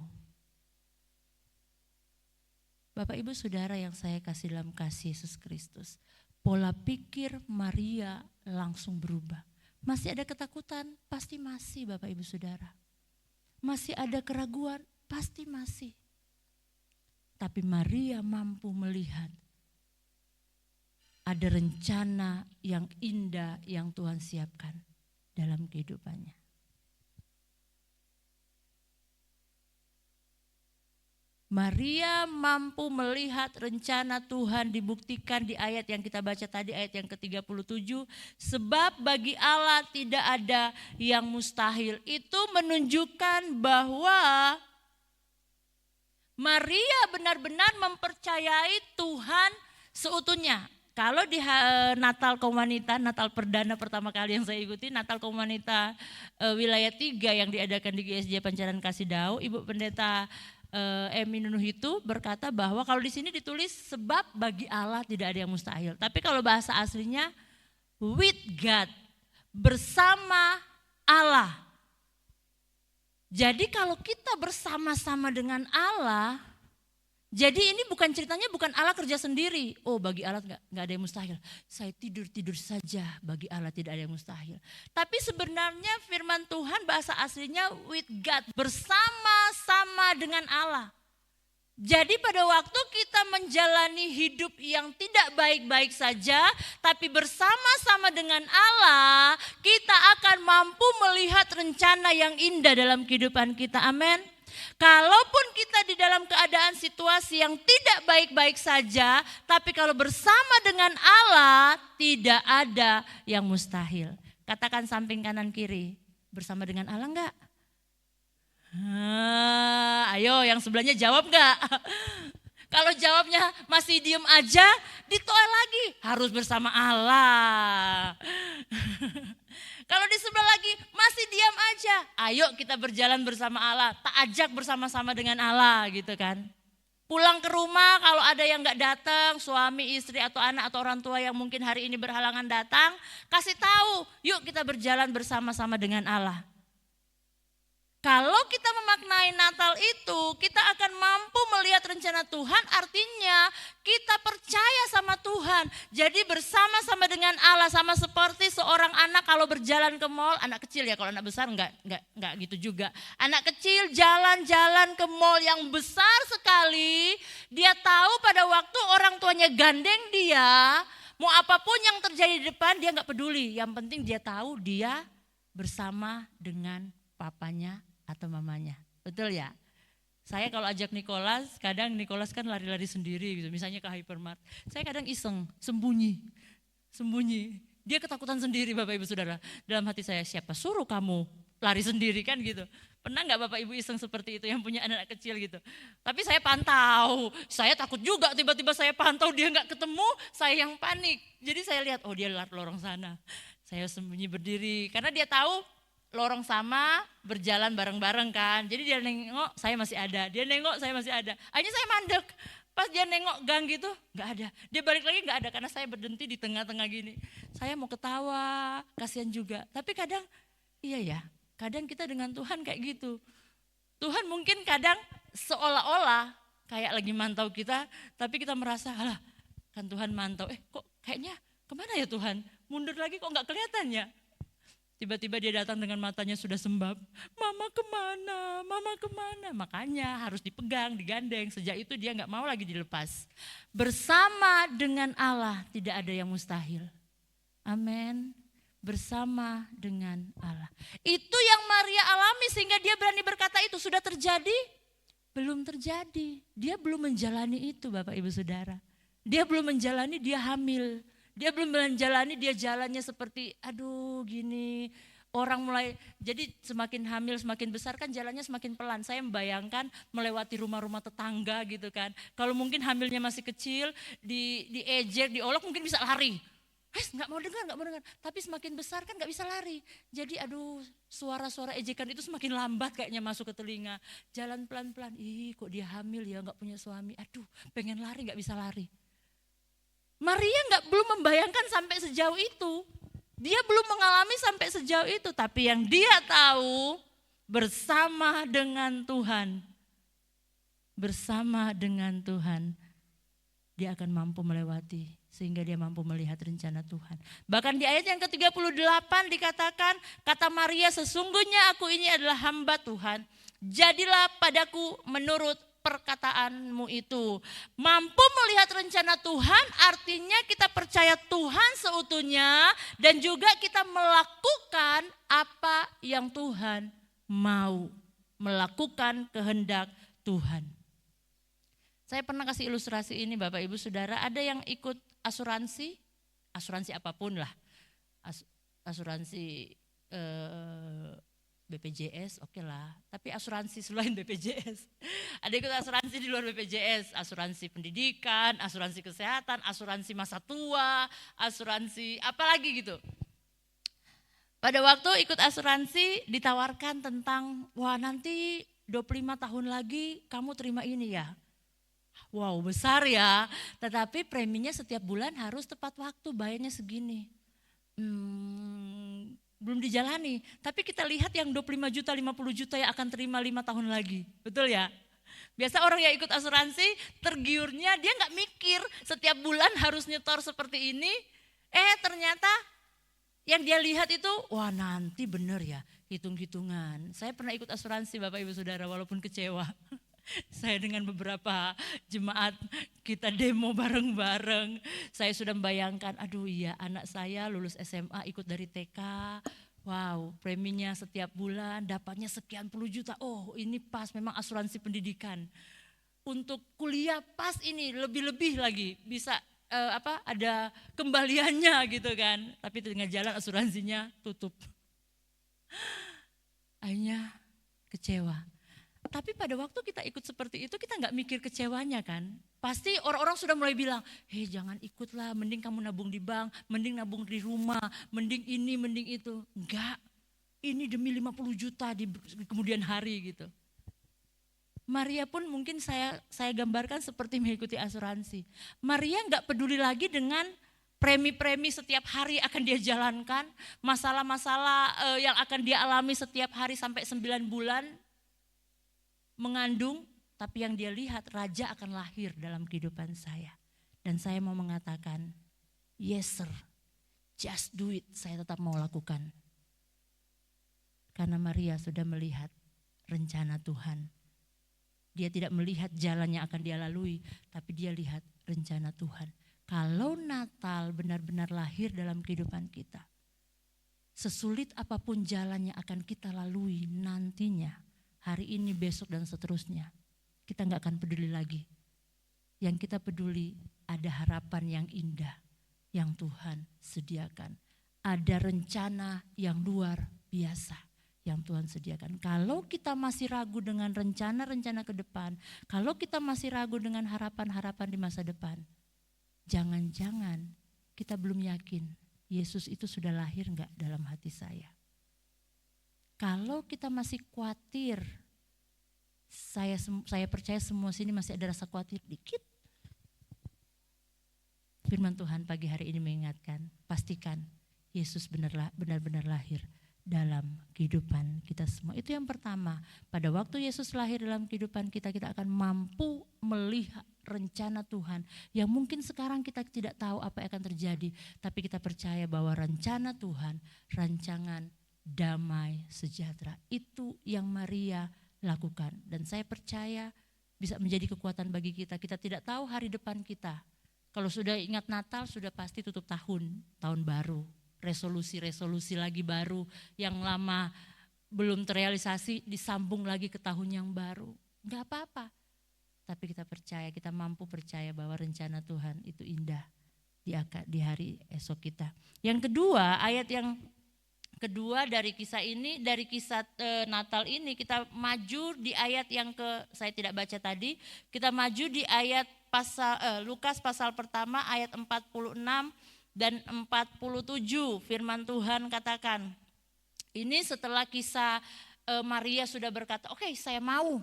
Bapak Ibu Saudara yang saya kasih dalam kasih Yesus Kristus, pola pikir Maria langsung berubah. Masih ada ketakutan? Pasti masih Bapak Ibu Saudara. Masih ada keraguan? Pasti masih. Tapi Maria mampu melihat ada rencana yang indah yang Tuhan siapkan dalam kehidupannya. Maria mampu melihat rencana Tuhan dibuktikan di ayat yang kita baca tadi, ayat yang ke-37. Sebab bagi Allah tidak ada yang mustahil. Itu menunjukkan bahwa Maria benar-benar mempercayai Tuhan seutuhnya. Kalau di Natal Kaum Wanita, Natal perdana pertama kali yang saya ikuti, Natal Kaum Wanita wilayah 3 yang diadakan di GSJ Pancaran Kasih Dau, Ibu Pendeta Emi Nunuh itu berkata bahwa kalau di sini ditulis sebab bagi Allah tidak ada yang mustahil. Tapi kalau bahasa aslinya with God, bersama Allah. Jadi kalau kita bersama-sama dengan Allah, jadi ini bukan ceritanya bukan Allah kerja sendiri. Oh, bagi Allah nggak ada yang mustahil. Saya tidur saja, bagi Allah tidak ada yang mustahil. Tapi sebenarnya firman Tuhan bahasa aslinya with God, bersama-sama dengan Allah. Jadi pada waktu kita menjalani hidup yang tidak baik-baik saja, tapi bersama-sama dengan Allah, kita akan mampu melihat rencana yang indah dalam kehidupan kita. Amin. Kalaupun kita di dalam keadaan situasi yang tidak baik-baik saja, tapi kalau bersama dengan Allah, tidak ada yang mustahil. Katakan samping kanan kiri, bersama dengan Allah enggak? Ayo yang sebelahnya jawab enggak? Kalau jawabnya masih diem aja, ditoel lagi, harus bersama Allah. Kalau di sebelah lagi masih diam aja, ayo kita berjalan bersama Allah, tak ajak bersama-sama dengan Allah gitu kan. Pulang ke rumah kalau ada yang gak datang, suami, istri atau anak atau orang tua yang mungkin hari ini berhalangan datang, kasih tahu, yuk kita berjalan bersama-sama dengan Allah. Kalau kita memaknai Natal itu, kita akan mampu melihat rencana Tuhan, artinya kita percaya sama Tuhan. Jadi bersama-sama dengan Allah, sama seperti seorang anak kalau berjalan ke mall, anak kecil ya, kalau anak besar enggak gitu juga. Anak kecil jalan-jalan ke mall yang besar sekali, dia tahu pada waktu orang tuanya gandeng dia, mau apapun yang terjadi di depan dia enggak peduli. Yang penting dia tahu dia bersama dengan papanya atau mamanya. Betul ya? Saya kalau ajak Nicholas, kadang Nicholas kan lari-lari sendiri gitu. Misalnya ke hypermart. Saya kadang iseng, sembunyi. Dia ketakutan sendiri Bapak Ibu Saudara. Dalam hati saya, siapa suruh kamu lari sendiri kan gitu. Pernah gak Bapak Ibu iseng seperti itu yang punya anak kecil gitu. Tapi saya pantau, saya takut juga tiba-tiba saya pantau dia gak ketemu, saya yang panik. Jadi saya lihat, oh dia lorong sana. Saya sembunyi berdiri, karena dia tahu lorong sama, berjalan bareng-bareng kan. Jadi dia nengok, saya masih ada. Dia nengok, saya masih ada. Akhirnya saya mandek. Pas dia nengok gang gitu, gak ada. Dia balik lagi gak ada, karena saya berhenti di tengah-tengah gini. Saya mau ketawa, kasihan juga. Tapi kadang, iya ya, kadang kita dengan Tuhan kayak gitu. Tuhan mungkin kadang seolah-olah kayak lagi mantau kita, tapi kita merasa, alah kan Tuhan mantau. Kok kayaknya kemana ya Tuhan? Mundur lagi kok gak kelihatan ya? Tiba-tiba dia datang dengan matanya sudah sembab. Mama kemana? Makanya harus dipegang, digandeng. Sejak itu dia gak mau lagi dilepas. Bersama dengan Allah tidak ada yang mustahil. Amin. Bersama dengan Allah. Itu yang Maria alami sehingga dia berani berkata itu. Sudah terjadi? Belum terjadi. Dia belum menjalani itu Bapak Ibu Saudara. Dia belum menjalani, dia hamil. Dia belum menjalani, dia jalannya seperti aduh gini. Orang mulai, jadi semakin hamil semakin besar kan jalannya semakin pelan. Saya membayangkan melewati rumah-rumah tetangga gitu kan. Kalau mungkin hamilnya masih kecil, diejek, diolok mungkin bisa lari. Gak mau dengar. Tapi semakin besar kan gak bisa lari. Jadi aduh suara-suara ejekan itu semakin lambat kayaknya masuk ke telinga. Jalan pelan-pelan, kok dia hamil ya gak punya suami. Aduh pengen lari gak bisa lari. Maria belum membayangkan sampai sejauh itu. Dia belum mengalami sampai sejauh itu. Tapi yang dia tahu bersama dengan Tuhan. Bersama dengan Tuhan. Dia akan mampu melewati. Sehingga dia mampu melihat rencana Tuhan. Bahkan di ayat yang ke-38 dikatakan. Kata Maria, sesungguhnya aku ini adalah hamba Tuhan. Jadilah padaku menurut perkataanmu itu. Mampu melihat rencana Tuhan artinya kita percaya Tuhan seutuhnya dan juga kita melakukan apa yang Tuhan mau. Melakukan kehendak Tuhan. Saya pernah kasih ilustrasi ini Bapak Ibu Saudara, ada yang ikut asuransi apapun lah. Asuransi BPJS oke lah, tapi asuransi selain BPJS. Ada ikut asuransi di luar BPJS, asuransi pendidikan, asuransi kesehatan, asuransi masa tua, asuransi apa lagi gitu. Pada waktu ikut asuransi ditawarkan tentang, wah nanti 25 tahun lagi kamu terima ini ya. Wow, besar ya. Tetapi preminya setiap bulan harus tepat waktu, bayarnya segini. Belum dijalani. Tapi kita lihat yang 25 juta, 50 juta yang akan terima 5 tahun lagi. Betul ya? Biasa orang yang ikut asuransi tergiurnya dia nggak mikir setiap bulan harus nyetor seperti ini. Ternyata yang dia lihat itu, wah nanti bener ya hitung-hitungan. Saya pernah ikut asuransi Bapak Ibu Saudara walaupun kecewa. Saya dengan beberapa jemaat kita demo bareng-bareng. Saya sudah membayangkan, aduh iya anak saya lulus SMA ikut dari TK. Wow, preminya setiap bulan dapatnya sekian puluh juta. Oh ini pas memang asuransi pendidikan. Untuk kuliah pas ini lebih-lebih lagi bisa ada kembaliannya gitu kan. Tapi tengah jalan asuransinya tutup. Akhirnya kecewa. Tapi pada waktu kita ikut seperti itu kita nggak mikir kecewanya kan. Pasti orang-orang sudah mulai bilang, hei jangan ikutlah, mending kamu nabung di bank, mending nabung di rumah, mending ini, mending itu. Enggak, ini demi 50 juta di kemudian hari gitu. Maria pun mungkin saya gambarkan seperti mengikuti asuransi. Maria nggak peduli lagi dengan premi-premi setiap hari akan dia jalankan, masalah-masalah yang akan dia alami setiap hari sampai 9 bulan mengandung, tapi yang dia lihat raja akan lahir dalam kehidupan saya. Dan saya mau mengatakan, yes sir, just do it, saya tetap mau lakukan. Karena Maria sudah melihat rencana Tuhan. Dia tidak melihat jalan yang akan dia lalui, tapi dia lihat rencana Tuhan. Kalau Natal benar-benar lahir dalam kehidupan kita, sesulit apapun jalan yang akan kita lalui nantinya, hari ini, besok dan seterusnya, kita gak akan peduli lagi. Yang kita peduli ada harapan yang indah yang Tuhan sediakan. Ada rencana yang luar biasa yang Tuhan sediakan. Kalau kita masih ragu dengan rencana-rencana ke depan, kalau kita masih ragu dengan harapan-harapan di masa depan, jangan-jangan kita belum yakin Yesus itu sudah lahir gak dalam hati saya. Kalau kita masih khawatir, saya percaya semua sini masih ada rasa khawatir dikit. Firman Tuhan pagi hari ini mengingatkan, pastikan Yesus benar-benar lahir dalam kehidupan kita semua. Itu yang pertama, pada waktu Yesus lahir dalam kehidupan kita, kita akan mampu melihat rencana Tuhan yang mungkin sekarang kita tidak tahu apa yang akan terjadi, tapi kita percaya bahwa rencana Tuhan, rancangan damai sejahtera, itu yang Maria lakukan. Dan saya percaya bisa menjadi kekuatan bagi kita. Kita tidak tahu hari depan kita. Kalau sudah ingat Natal sudah pasti tutup tahun baru, resolusi lagi baru yang lama belum terrealisasi disambung lagi ke tahun yang baru. Enggak apa-apa. Tapi kita percaya, kita mampu percaya bahwa rencana Tuhan itu indah di hari esok kita. Yang kedua, ayat yang kedua dari kisah ini, dari kisah Natal ini, kita maju di ayat yang saya tidak baca tadi, kita maju di ayat Lukas pasal pertama ayat 46 dan 47. Firman Tuhan katakan, ini setelah kisah Maria sudah berkata, oke, saya mau.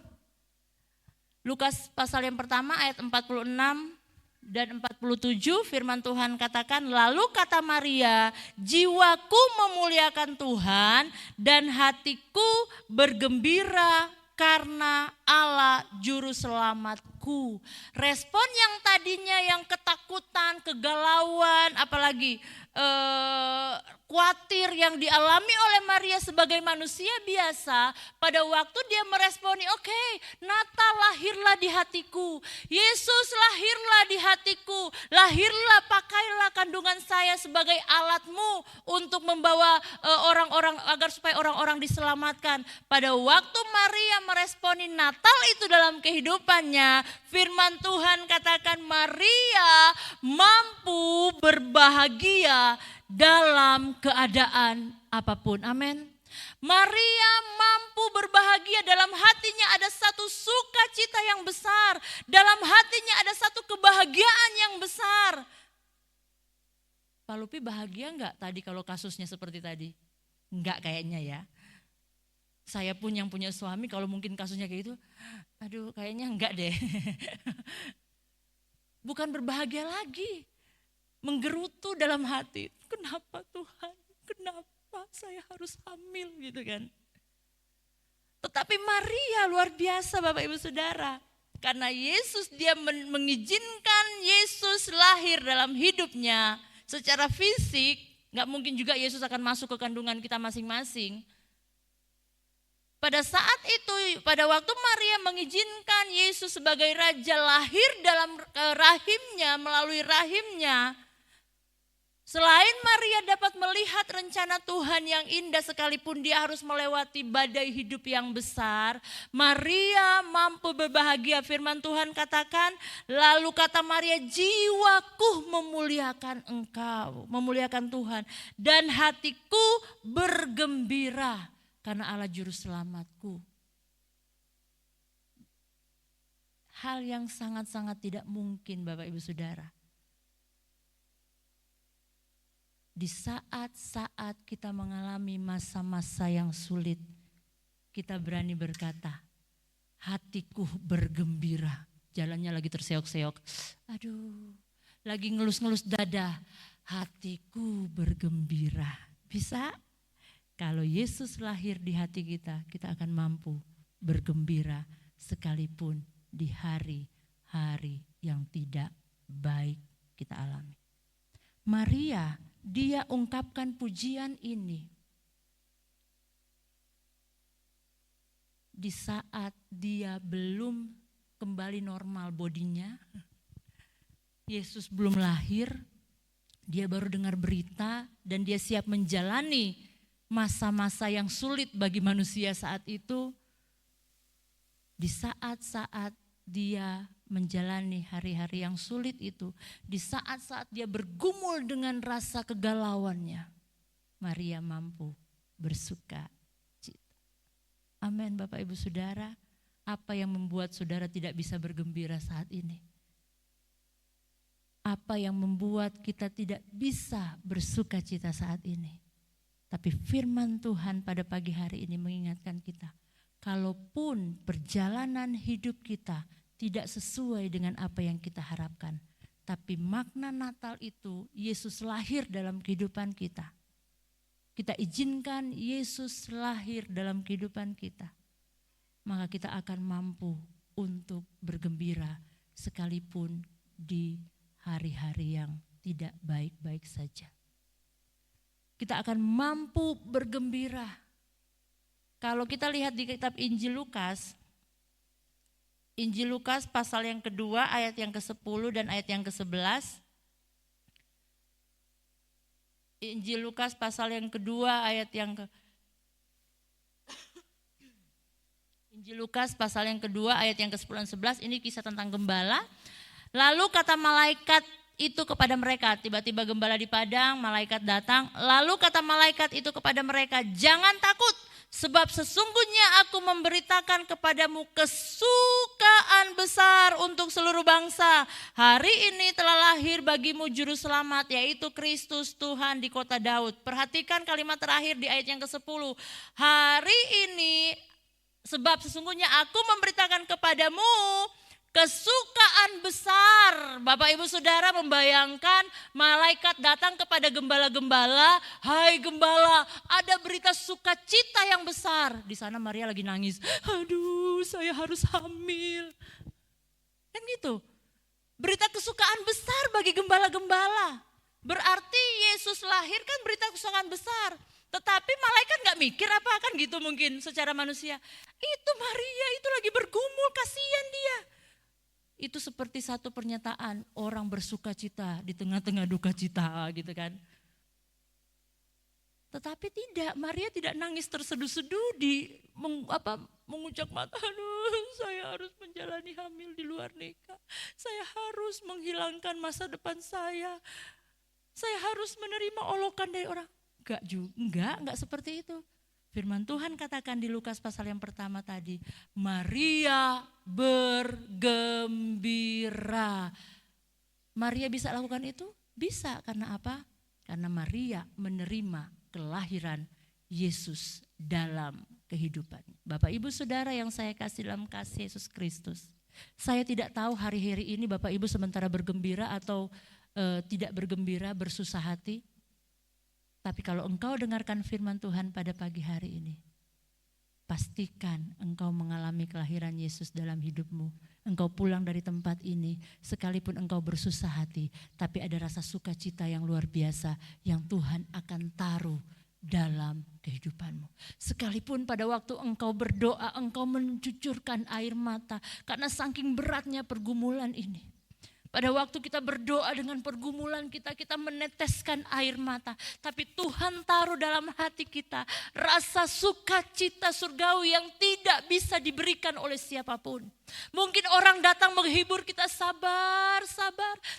Lukas pasal yang pertama ayat 46 dan 47 firman Tuhan katakan, lalu kata Maria, jiwaku memuliakan Tuhan dan hatiku bergembira karena Allah juru selamatku. Respon yang tadinya yang ketakutan, kegalauan, apalagi khawatir yang dialami oleh Maria sebagai manusia biasa, pada waktu dia meresponi, oke, Natal lahirlah di hatiku, Yesus lahirlah di hatiku, lahirlah, pakailah kandungan saya sebagai alatmu untuk membawa orang-orang, agar supaya orang-orang diselamatkan. Pada waktu Maria meresponi Natal itu dalam kehidupannya, firman Tuhan katakan Maria mampu berbahagia dalam keadaan apapun. Amin. Maria mampu berbahagia, dalam hatinya ada satu sukacita yang besar, dalam hatinya ada satu kebahagiaan yang besar. Pak Lupi bahagia enggak tadi kalau kasusnya seperti tadi? Enggak kayaknya ya. Saya pun yang punya suami kalau mungkin kasusnya kayak gitu, aduh kayaknya enggak deh. Bukan berbahagia lagi, menggerutu dalam hati. Kenapa Tuhan? Kenapa saya harus hamil gitu kan? Tetapi Maria luar biasa Bapak Ibu Saudara. Karena Yesus dia mengizinkan Yesus lahir dalam hidupnya secara fisik. Gak mungkin juga Yesus akan masuk ke kandungan kita masing-masing. Pada saat itu, pada waktu Maria mengizinkan Yesus sebagai Raja lahir dalam rahimnya, melalui rahimnya. Selain Maria dapat melihat rencana Tuhan yang indah sekalipun dia harus melewati badai hidup yang besar, Maria mampu berbahagia. Firman Tuhan katakan, lalu kata Maria, jiwaku memuliakan Engkau, memuliakan Tuhan. Dan hatiku bergembira karena Allah Juru Selamatku. Hal yang sangat-sangat tidak mungkin Bapak Ibu Saudara. Di saat-saat kita mengalami masa-masa yang sulit, kita berani berkata, hatiku bergembira. Jalannya lagi terseok-seok, aduh, lagi ngelus-ngelus dada, hatiku bergembira. Bisa? Kalau Yesus lahir di hati kita, kita akan mampu bergembira sekalipun di hari-hari yang tidak baik kita alami. Maria, dia ungkapkan pujian ini di saat dia belum kembali normal bodinya. Yesus belum lahir, dia baru dengar berita dan dia siap menjalani masa-masa yang sulit bagi manusia saat itu. Di saat-saat dia menjalani hari-hari yang sulit itu, di saat-saat dia bergumul dengan rasa kegalauannya, Maria mampu bersuka cita. Amin Bapak Ibu Saudara. Apa yang membuat saudara tidak bisa bergembira saat ini? Apa yang membuat kita tidak bisa bersuka cita saat ini? Tapi firman Tuhan pada pagi hari ini mengingatkan kita, kalaupun perjalanan hidup kita tidak sesuai dengan apa yang kita harapkan, tapi makna Natal itu Yesus lahir dalam kehidupan kita. Kita izinkan Yesus lahir dalam kehidupan kita, maka kita akan mampu untuk bergembira sekalipun di hari-hari yang tidak baik-baik saja. Kita akan mampu bergembira. Kalau kita lihat di kitab Injil Lukas pasal yang kedua ayat yang ke-10 dan ayat yang ke-11. Injil Lukas pasal yang kedua ayat yang ke Injil Lukas pasal yang kedua ayat yang ke-10 dan 11, ini kisah tentang gembala. Lalu kata malaikat itu kepada mereka, tiba-tiba gembala di padang, malaikat datang. Lalu kata malaikat itu kepada mereka, jangan takut, sebab sesungguhnya aku memberitakan kepadamu kesukaan besar untuk seluruh bangsa. Hari ini telah lahir bagimu juru selamat, yaitu Kristus Tuhan di kota Daud. Perhatikan kalimat terakhir di ayat yang ke-10. Hari ini, sebab sesungguhnya aku memberitakan kepadamu kesukaan besar. Bapak Ibu Saudara membayangkan malaikat datang kepada gembala-gembala, hai gembala, ada berita sukacita yang besar. Di sana Maria lagi nangis, aduh saya harus hamil. Kan gitu, berita kesukaan besar bagi gembala-gembala. Berarti Yesus lahir kan berita kesukaan besar. Tetapi malaikat gak mikir apa akan gitu mungkin secara manusia. Itu Maria itu lagi bergumul, kasihan dia. Itu seperti satu pernyataan orang bersuka cita di tengah-tengah duka cita gitu kan. Tetapi tidak, Maria tidak nangis terseduh-seduh mengucap mata, aduh saya harus menjalani hamil di luar nikah. Saya harus menghilangkan masa depan saya. Saya harus menerima olokan dari orang. Enggak seperti itu. Firman Tuhan katakan di Lukas pasal yang pertama tadi, Maria bergembira. Maria bisa lakukan itu? Bisa, karena apa? Karena Maria menerima kelahiran Yesus dalam kehidupannya. Bapak Ibu Saudara yang saya kasih dalam kasih Yesus Kristus, saya tidak tahu hari-hari ini Bapak Ibu sementara bergembira atau tidak bergembira, bersusah hati. Tapi kalau engkau dengarkan firman Tuhan pada pagi hari ini, pastikan engkau mengalami kelahiran Yesus dalam hidupmu. Engkau pulang dari tempat ini, sekalipun engkau bersusah hati, tapi ada rasa sukacita yang luar biasa yang Tuhan akan taruh dalam kehidupanmu. Sekalipun pada waktu engkau berdoa, engkau mencucurkan air mata karena saking beratnya pergumulan ini. Pada waktu kita berdoa dengan pergumulan kita, kita meneteskan air mata. Tapi Tuhan taruh dalam hati kita rasa sukacita surgawi yang tidak bisa diberikan oleh siapapun. Mungkin orang datang menghibur kita, sabar.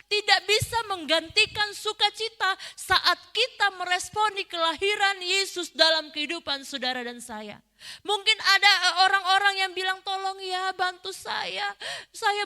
Tidak bisa menggantikan sukacita saat kita meresponi kelahiran Yesus dalam kehidupan saudara dan saya. Mungkin ada orang-orang yang bilang, tolong ya bantu saya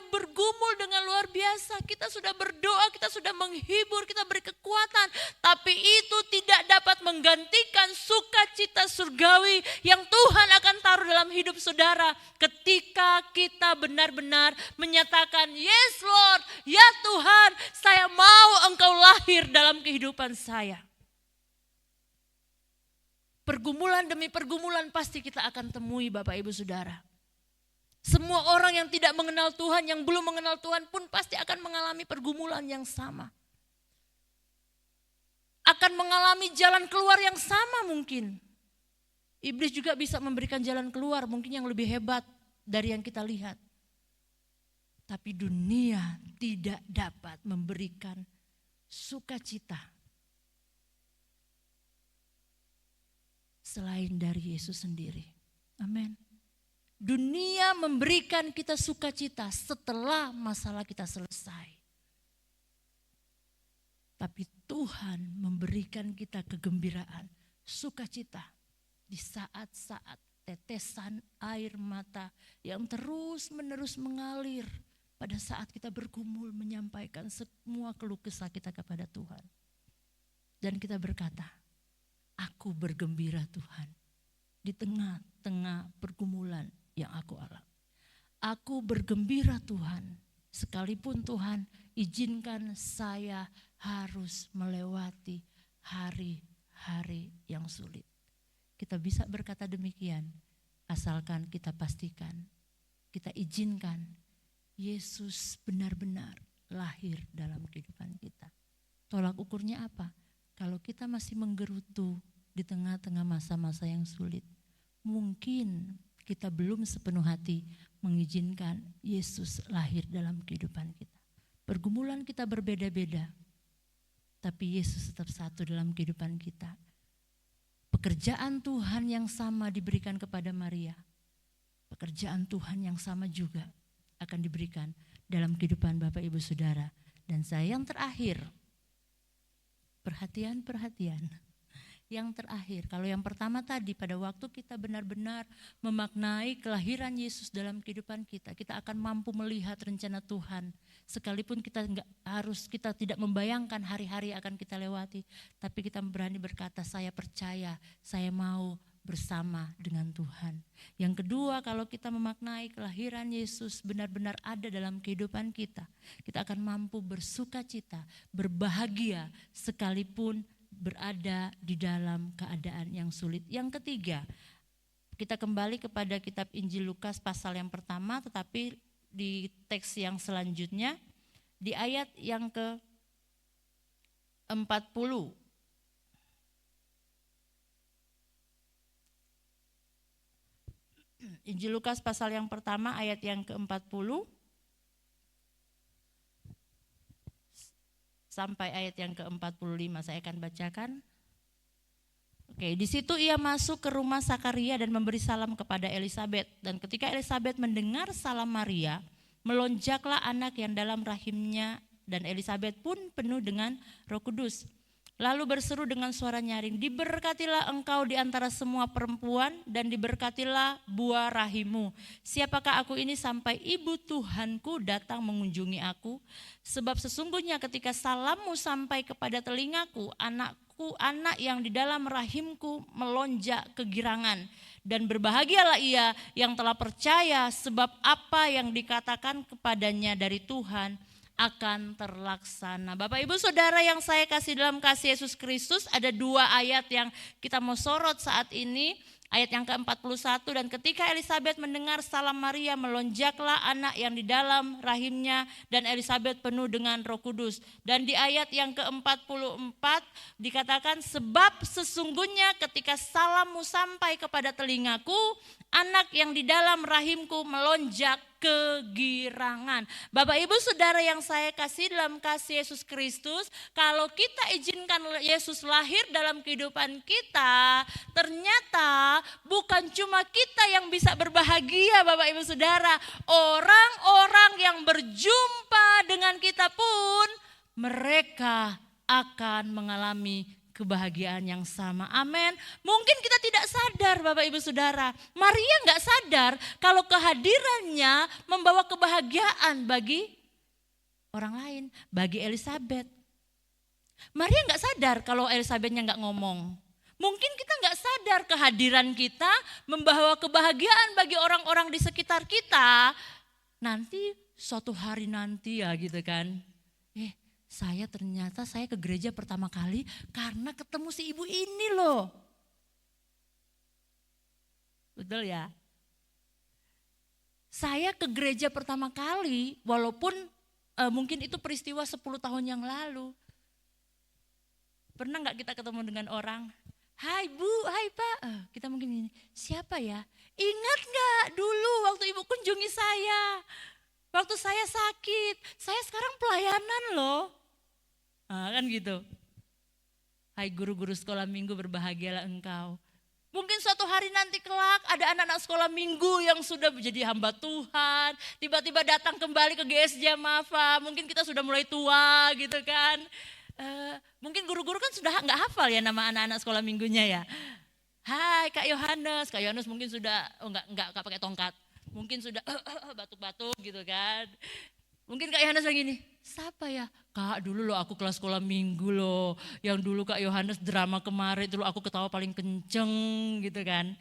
bergumul dengan luar biasa. Kita sudah berdoa, kita sudah menghibur, kita beri kekuatan. Tapi itu tidak dapat menggantikan sukacita surgawi yang Tuhan akan taruh dalam hidup saudara. Ketika kita benar-benar menyatakan, yes Lord, ya Tuhan, saya mau engkau lahir dalam kehidupan saya. Pergumulan demi pergumulan pasti kita akan temui Bapak Ibu Saudara. Semua orang yang tidak mengenal Tuhan, yang belum mengenal Tuhan pun pasti akan mengalami pergumulan yang sama. Akan mengalami jalan keluar yang sama mungkin. Iblis juga bisa memberikan jalan keluar mungkin yang lebih hebat dari yang kita lihat. Tapi dunia tidak dapat memberikan sukacita selain dari Yesus sendiri. Amin. Dunia memberikan kita sukacita setelah masalah kita selesai. Tapi Tuhan memberikan kita kegembiraan, sukacita di saat-saat tetesan air mata yang terus-menerus mengalir pada saat kita bergumul menyampaikan semua keluh kesah kita kepada Tuhan. Dan kita berkata, aku bergembira Tuhan di tengah-tengah pergumulan yang aku alami. Aku bergembira Tuhan, sekalipun Tuhan izinkan saya harus melewati hari-hari yang sulit. Kita bisa berkata demikian, asalkan kita pastikan, kita izinkan Yesus benar-benar lahir dalam kehidupan kita. Tolak ukurnya apa? Kalau kita masih menggerutu di tengah-tengah masa-masa yang sulit, mungkin kita belum sepenuh hati mengizinkan Yesus lahir dalam kehidupan kita. Pergumulan kita berbeda-beda, tapi Yesus tetap satu dalam kehidupan kita. Pekerjaan Tuhan yang sama diberikan kepada Maria. Pekerjaan Tuhan yang sama juga akan diberikan dalam kehidupan Bapak Ibu Saudara. Dan saya yang terakhir, perhatian. Yang terakhir, kalau yang pertama tadi pada waktu kita benar-benar memaknai kelahiran Yesus dalam kehidupan kita, kita akan mampu melihat rencana Tuhan. Sekalipun kita tidak membayangkan hari-hari akan kita lewati, tapi kita berani berkata, saya percaya, saya mau bersama dengan Tuhan. Yang kedua, kalau kita memaknai kelahiran Yesus benar-benar ada dalam kehidupan kita, kita akan mampu bersukacita, berbahagia sekalipun berada di dalam keadaan yang sulit. Yang ketiga, kita kembali kepada kitab Injil Lukas pasal yang pertama, tetapi di teks yang selanjutnya, di ayat yang ke-40. Injil Lukas pasal yang pertama ayat yang ke-40 sampai ayat yang ke-45 saya akan bacakan. Oke, di situ ia masuk ke rumah Sakaria dan memberi salam kepada Elisabet. Dan ketika Elisabet mendengar salam Maria, melonjaklah anak yang dalam rahimnya dan Elisabet pun penuh dengan Roh Kudus. Lalu berseru dengan suara nyaring, diberkatilah engkau di antara semua perempuan dan diberkatilah buah rahimmu. Siapakah aku ini sampai ibu Tuhanku datang mengunjungi aku? Sebab sesungguhnya ketika salammu sampai kepada telingaku, anak yang di dalam rahimku melonjak kegirangan. Dan berbahagialah ia yang telah percaya, sebab apa yang dikatakan kepadanya dari Tuhan akan terlaksana. Bapak Ibu Saudara yang saya kasih dalam kasih Yesus Kristus, ada 2 ayat yang kita mau sorot saat ini. Ayat yang ke-41, dan ketika Elisabet mendengar salam Maria, melonjaklah anak yang di dalam rahimnya, dan Elisabet penuh dengan Roh Kudus. Dan di ayat yang ke-44 dikatakan, sebab sesungguhnya ketika salammu sampai kepada telingaku, anak yang di dalam rahimku melonjak kegirangan. Bapak Ibu Saudara yang saya kasih dalam kasih Yesus Kristus, kalau kita izinkan Yesus lahir dalam kehidupan kita, ternyata bukan cuma kita yang bisa berbahagia Bapak Ibu Saudara, orang-orang yang berjumpa dengan kita pun mereka akan mengalami kebahagiaan yang sama. Amin. Mungkin kita tidak sadar Bapak Ibu Saudara. Maria gak sadar kalau kehadirannya membawa kebahagiaan bagi orang lain. Bagi Elisabet. Maria gak sadar kalau Elisabetnya gak ngomong. Mungkin kita gak sadar kehadiran kita membawa kebahagiaan bagi orang-orang di sekitar kita. Nanti suatu hari nanti ya gitu kan. Ternyata saya ke gereja pertama kali karena ketemu si ibu ini loh. Betul ya? Saya ke gereja pertama kali walaupun mungkin itu peristiwa 10 tahun yang lalu. Pernah gak kita ketemu dengan orang? Hai Bu, hai Pak. Kita mungkin ini, siapa ya? Ingat gak dulu waktu ibu kunjungi saya? Waktu saya sakit, saya sekarang pelayanan loh. Kan gitu. Hai guru-guru sekolah minggu, berbahagialah engkau. Mungkin suatu hari nanti kelak ada anak-anak sekolah minggu yang sudah menjadi hamba Tuhan. Tiba-tiba datang kembali ke GS Jamafa. Mungkin kita sudah mulai tua gitu kan. Mungkin guru-guru kan sudah gak hafal ya nama anak-anak sekolah minggunya ya. Hai Kak Yohanes. Kak Yohanes mungkin sudah, enggak pakai tongkat. Mungkin sudah batuk-batuk gitu kan. Mungkin Kak Yohanes lagi nih, siapa ya? Kak dulu loh aku kelas sekolah minggu loh, yang dulu Kak Yohanes drama kemarin itu loh aku ketawa paling kenceng gitu kan.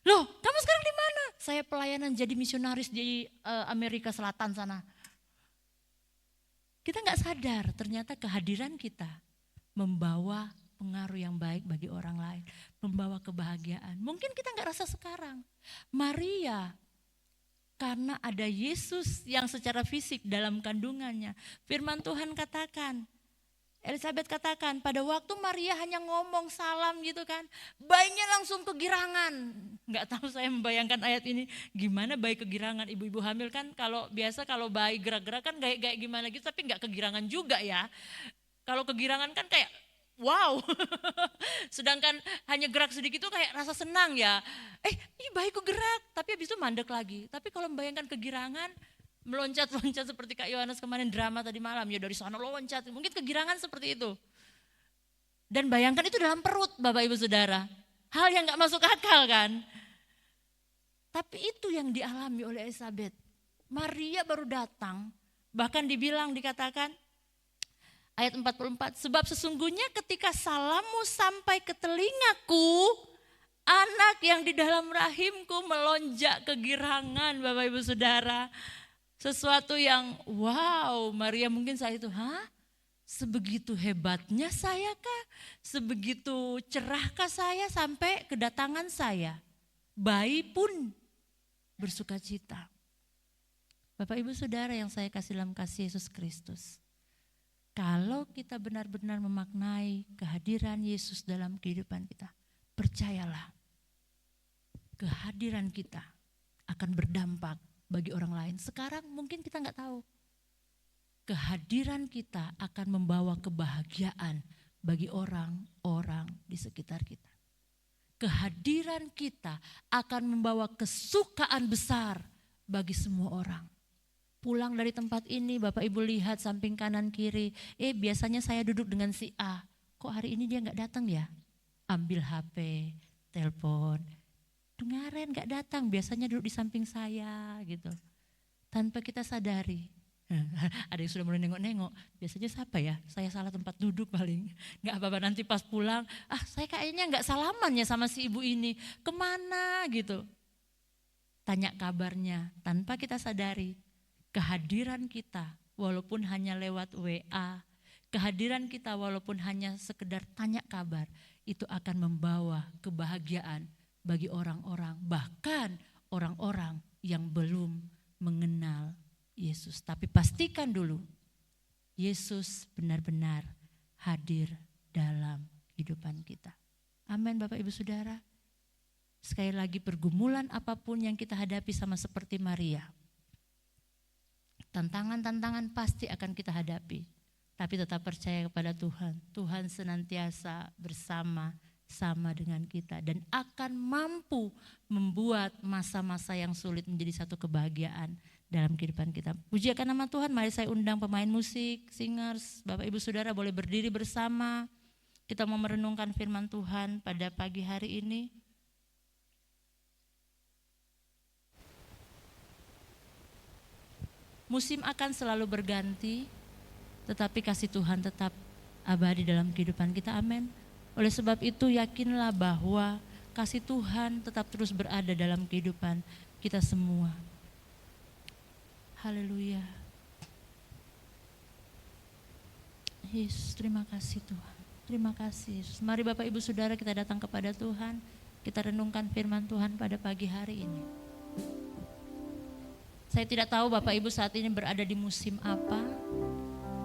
Loh kamu sekarang di mana? Saya pelayanan jadi misionaris di Amerika Selatan sana. Kita gak sadar ternyata kehadiran kita membawa pengaruh yang baik bagi orang lain. Membawa kebahagiaan. Mungkin kita gak rasa sekarang. Maria, karena ada Yesus yang secara fisik dalam kandungannya. Firman Tuhan katakan, Elisabet katakan, pada waktu Maria hanya ngomong salam gitu kan, bayinya langsung kegirangan. Nggak tahu saya membayangkan ayat ini, gimana bayi kegirangan. Ibu-ibu hamil kan kalau biasa kalau bayi gerak-gerak kan kayak gimana gitu, tapi nggak kegirangan juga ya. Kalau kegirangan kan kayak wow, sedangkan hanya gerak sedikit tuh kayak rasa senang ya. Ini bayiku gerak, tapi habis itu mandek lagi. Tapi kalau membayangkan kegirangan, meloncat-loncat seperti Kak Yohanes kemarin drama tadi malam, ya dari sana loncat. Mungkin kegirangan seperti itu. Dan bayangkan itu dalam perut Bapak Ibu Saudara. Hal yang gak masuk akal kan. Tapi itu yang dialami oleh Elisabet. Maria baru datang, bahkan dikatakan, ayat 44, sebab sesungguhnya ketika salammu sampai ke telingaku, anak yang di dalam rahimku melonjak kegirangan Bapak Ibu Saudara. Sesuatu yang wow, Maria mungkin saat itu, sebegitu hebatnya saya kah? Sebegitu cerahkah saya sampai kedatangan saya? Bayi pun bersuka cita. Bapak Ibu Saudara yang saya kasih dalam kasih Yesus Kristus. Kalau kita benar-benar memaknai kehadiran Yesus dalam kehidupan kita, percayalah kehadiran kita akan berdampak bagi orang lain. Sekarang mungkin kita nggak tahu. Kehadiran kita akan membawa kebahagiaan bagi orang-orang di sekitar kita. Kehadiran kita akan membawa kesukaan besar bagi semua orang. Pulang dari tempat ini Bapak Ibu lihat samping kanan kiri, biasanya saya duduk dengan si A. kok hari ini dia gak datang ya? Ambil HP, telepon, dengarin gak datang, biasanya duduk di samping saya gitu. Tanpa kita sadari. Ada yang sudah mulai nengok-nengok, biasanya siapa ya? Saya salah tempat duduk paling. Gak apa-apa, nanti pas pulang, saya kayaknya gak salaman ya sama si ibu ini. Kemana gitu. Tanya kabarnya, tanpa kita sadari. Kehadiran kita walaupun hanya lewat WA, kehadiran kita walaupun hanya sekedar tanya kabar, itu akan membawa kebahagiaan bagi orang-orang, bahkan orang-orang yang belum mengenal Yesus. Tapi pastikan dulu, Yesus benar-benar hadir dalam kehidupan kita. Amin Bapak Ibu Saudara. Sekali lagi, pergumulan apapun yang kita hadapi sama seperti Maria. Tantangan-tantangan pasti akan kita hadapi. Tapi tetap percaya kepada Tuhan. Tuhan senantiasa bersama-sama dengan kita. Dan akan mampu membuat masa-masa yang sulit menjadi satu kebahagiaan dalam kehidupan kita. Puji akan nama Tuhan. Mari saya undang pemain musik, singers, Bapak Ibu Saudara boleh berdiri bersama. Kita mau merenungkan firman Tuhan pada pagi hari ini. Musim akan selalu berganti, tetapi kasih Tuhan tetap abadi dalam kehidupan kita. Amin. Oleh sebab itu yakinlah bahwa kasih Tuhan tetap terus berada dalam kehidupan kita semua. Haleluya. Yesus, terima kasih Tuhan. Terima kasih Yesus. Mari Bapak Ibu Saudara kita datang kepada Tuhan. Kita renungkan firman Tuhan pada pagi hari ini. Saya tidak tahu Bapak Ibu saat ini berada di musim apa.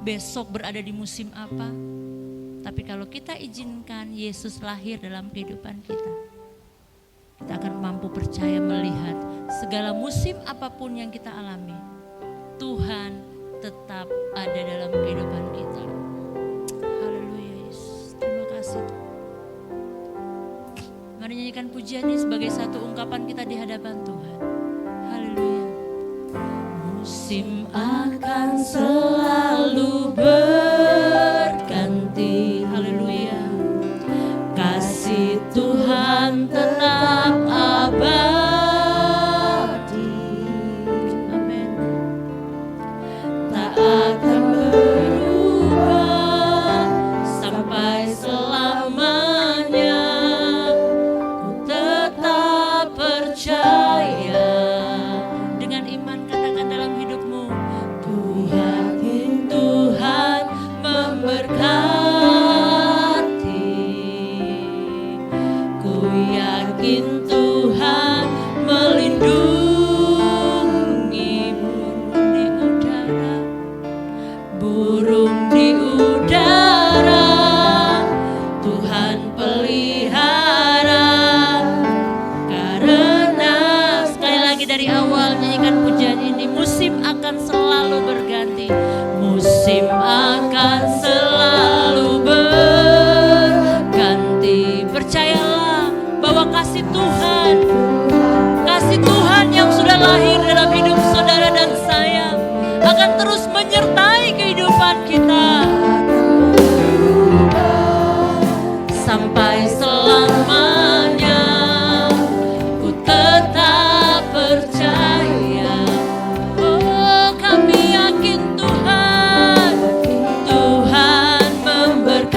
Besok berada di musim apa. Tapi kalau kita izinkan Yesus lahir dalam kehidupan kita, kita akan mampu percaya melihat segala musim apapun yang kita alami, Tuhan tetap ada dalam kehidupan kita. Haleluya Yesus. Terima kasih. Mari nyanyikan pujian ini sebagai satu ungkapan kita di hadapan Tuhan. Haleluya. Musim akan selalu berganti. Haleluya. Kasih Tuhan tetap abadi. Amin. Tak akan berubah sampai selamanya. Ku tetap percaya. Dengan iman katakan dalam hidupmu, ku yakin Tuhan memberkati. Ku yakin Tuhan melindungi burung di udara, Tuhan pelihara. Karena sekali lagi dari awal nyanyikan pujian ini, musim akan selalu berganti. Musim akan selalu berganti. Percayalah bahwa kasih Tuhan yang sudah lahir dalam hidup saudara dan saya akan terus menyertai kehidupan kita sampai selamanya. Ku tetap percaya. Oh, kami yakin Tuhan memberkati.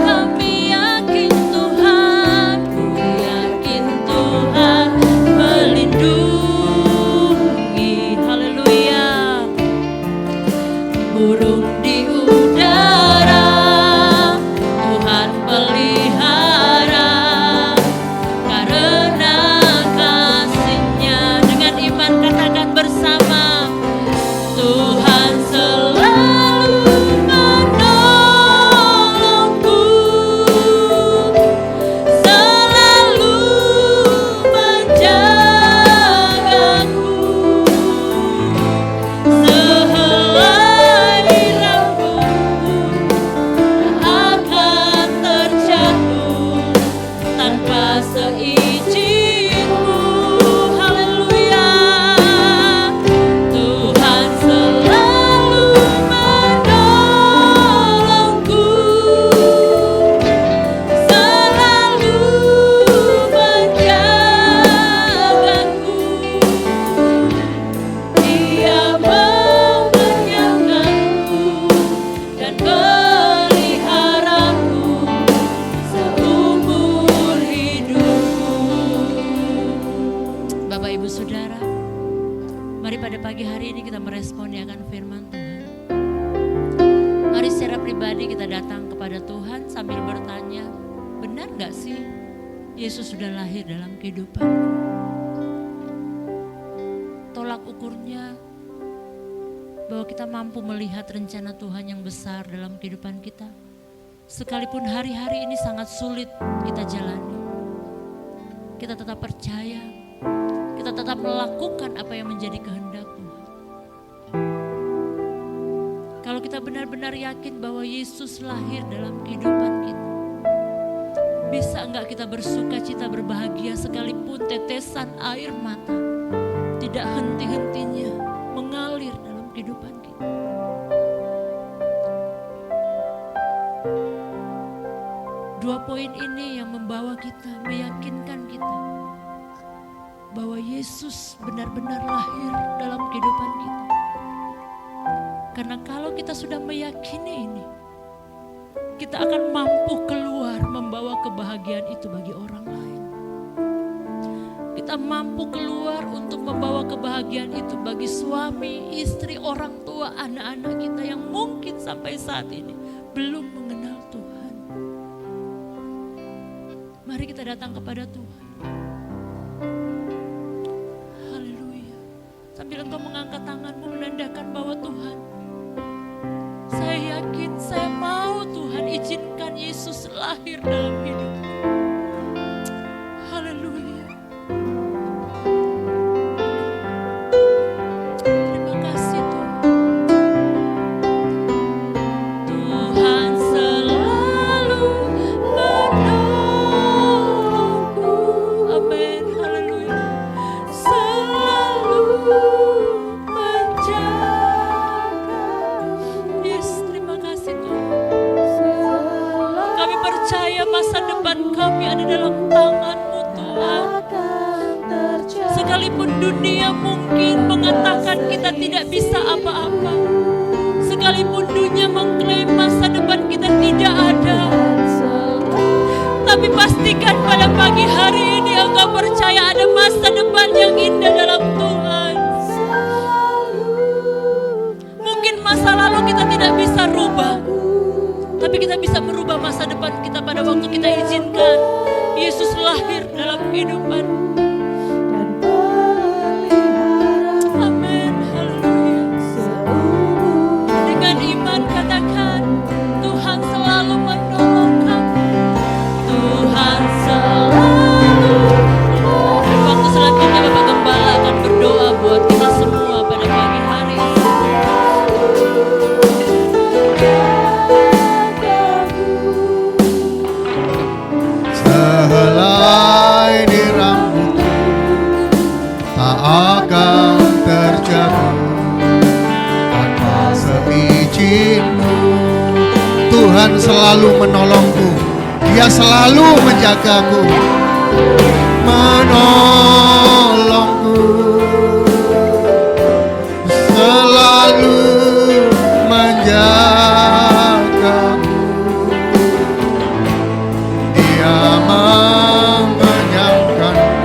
Kami yakin Tuhan, ku yakin Tuhan melindungi. Haleluya. Burung di udara, Tuhan pelihara. Karena kasih-Nya, dengan iman katakan bersama, Tuhan selalu menolongku, selalu menjagaku. Sehelai rambut pribadi kita datang kepada Tuhan sambil bertanya, benar gak sih Yesus sudah lahir dalam kehidupanku? Tolak ukurnya bahwa kita mampu melihat rencana Tuhan yang besar dalam kehidupan kita. Sekalipun hari-hari ini sangat sulit kita jalani, kita tetap percaya, kita tetap melakukan apa yang menjadi kehendak Tuhan. Kalau kita benar-benar yakin bahwa Yesus lahir dalam kehidupan kita, bisa enggak kita bersuka cita berbahagia sekalipun tetesan air mata tidak henti-hentinya mengalir dalam kehidupan kita. Dua poin ini yang membawa kita, meyakinkan kita bahwa Yesus benar-benar lahir dalam kehidupan kita. Karena kalau kita sudah meyakini ini, kita akan mampu keluar membawa kebahagiaan itu bagi orang lain. Kita mampu keluar untuk membawa kebahagiaan itu bagi suami, istri, orang tua, anak-anak kita yang mungkin sampai saat ini belum mengenal Tuhan. Mari kita datang kepada Tuhan. Haleluya. Sambil engkau mengangkat tanganmu menandakan bahwa Tuhan, saya yakin, saya mau Tuhan izinkan Yesus lahir dalam hidupku. Haleluya. Terima kasih Tuhan. Tuhan selalu menolongku. Amin. Haleluya. Selalu percaya masa depan kami ada dalam tangan-Mu Tuhan. Sekalipun dunia mungkin mengatakan kita tidak bisa apa-apa, sekalipun dunia mengklaim masa depan kita tidak ada, tapi pastikan pada pagi hari ini engkau percaya ada masa depan yang indah dalam Tuhan. Mungkin masa lalu kita tidak bisa rubah, tapi kita bisa merubah masa depan kita pada waktu kita izinkan Yesus lahir dalam kehidupan. Amin. Haleluya. Dengan iman katakan, Tuhan selalu menolong kami. Tuhan selalu. Waktu selanjutnya Bapak Gembala akan berdoa buat kita semua pada pagi hari ini. Sehelai di rambutku tak akan terjatuh tanpa seizin-Mu. Tuhan selalu menolongku, Dia selalu menjagaku, menolongku, selalu menjagaku. Mengenyangkanku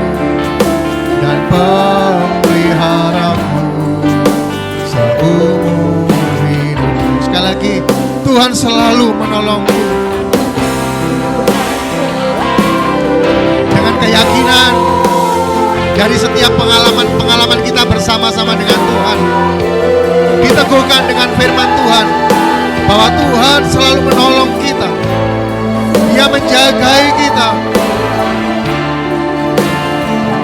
dan pemeliharaku seumur hidupku. Sekali lagi, Tuhan selalu menolongku. Dengan keyakinan dari setiap pengalaman-pengalaman kita bersama-sama dengan Tuhan, diteguhkan dengan firman Tuhan bahwa Tuhan selalu menolong kita, Dia menjagai kita.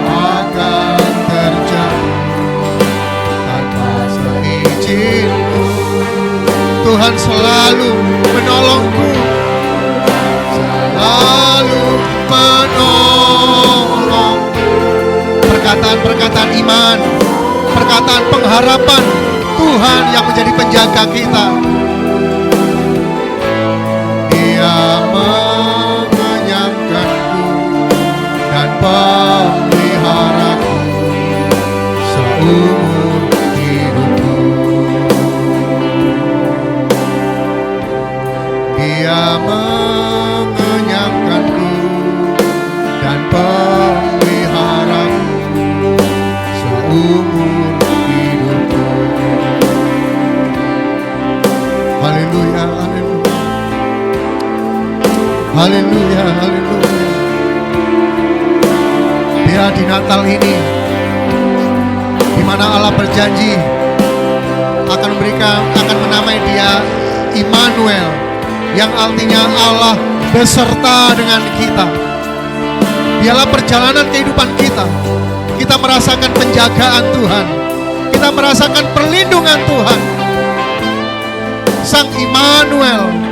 Akan terjadi tanpa seizin-Mu. Tuhan selalu menolongku, selalu menolongku. Perkataan-perkataan iman, perkataan pengharapan Tuhan yang menjadi penjaga kita. Dia mengenyangkanku dan pemeliharaku seumur hidupku. Dia mengenyangkanku dan pemeliharaku seumur hidupku. Haleluya, haleluya. Haleluya, haleluya. Biar di Natal ini, di mana Allah berjanji akan menamai Dia Immanuel, yang artinya Allah beserta dengan kita. Biarlah perjalanan kehidupan kita merasakan penjagaan Tuhan, kita merasakan perlindungan Tuhan. Sang Immanuel,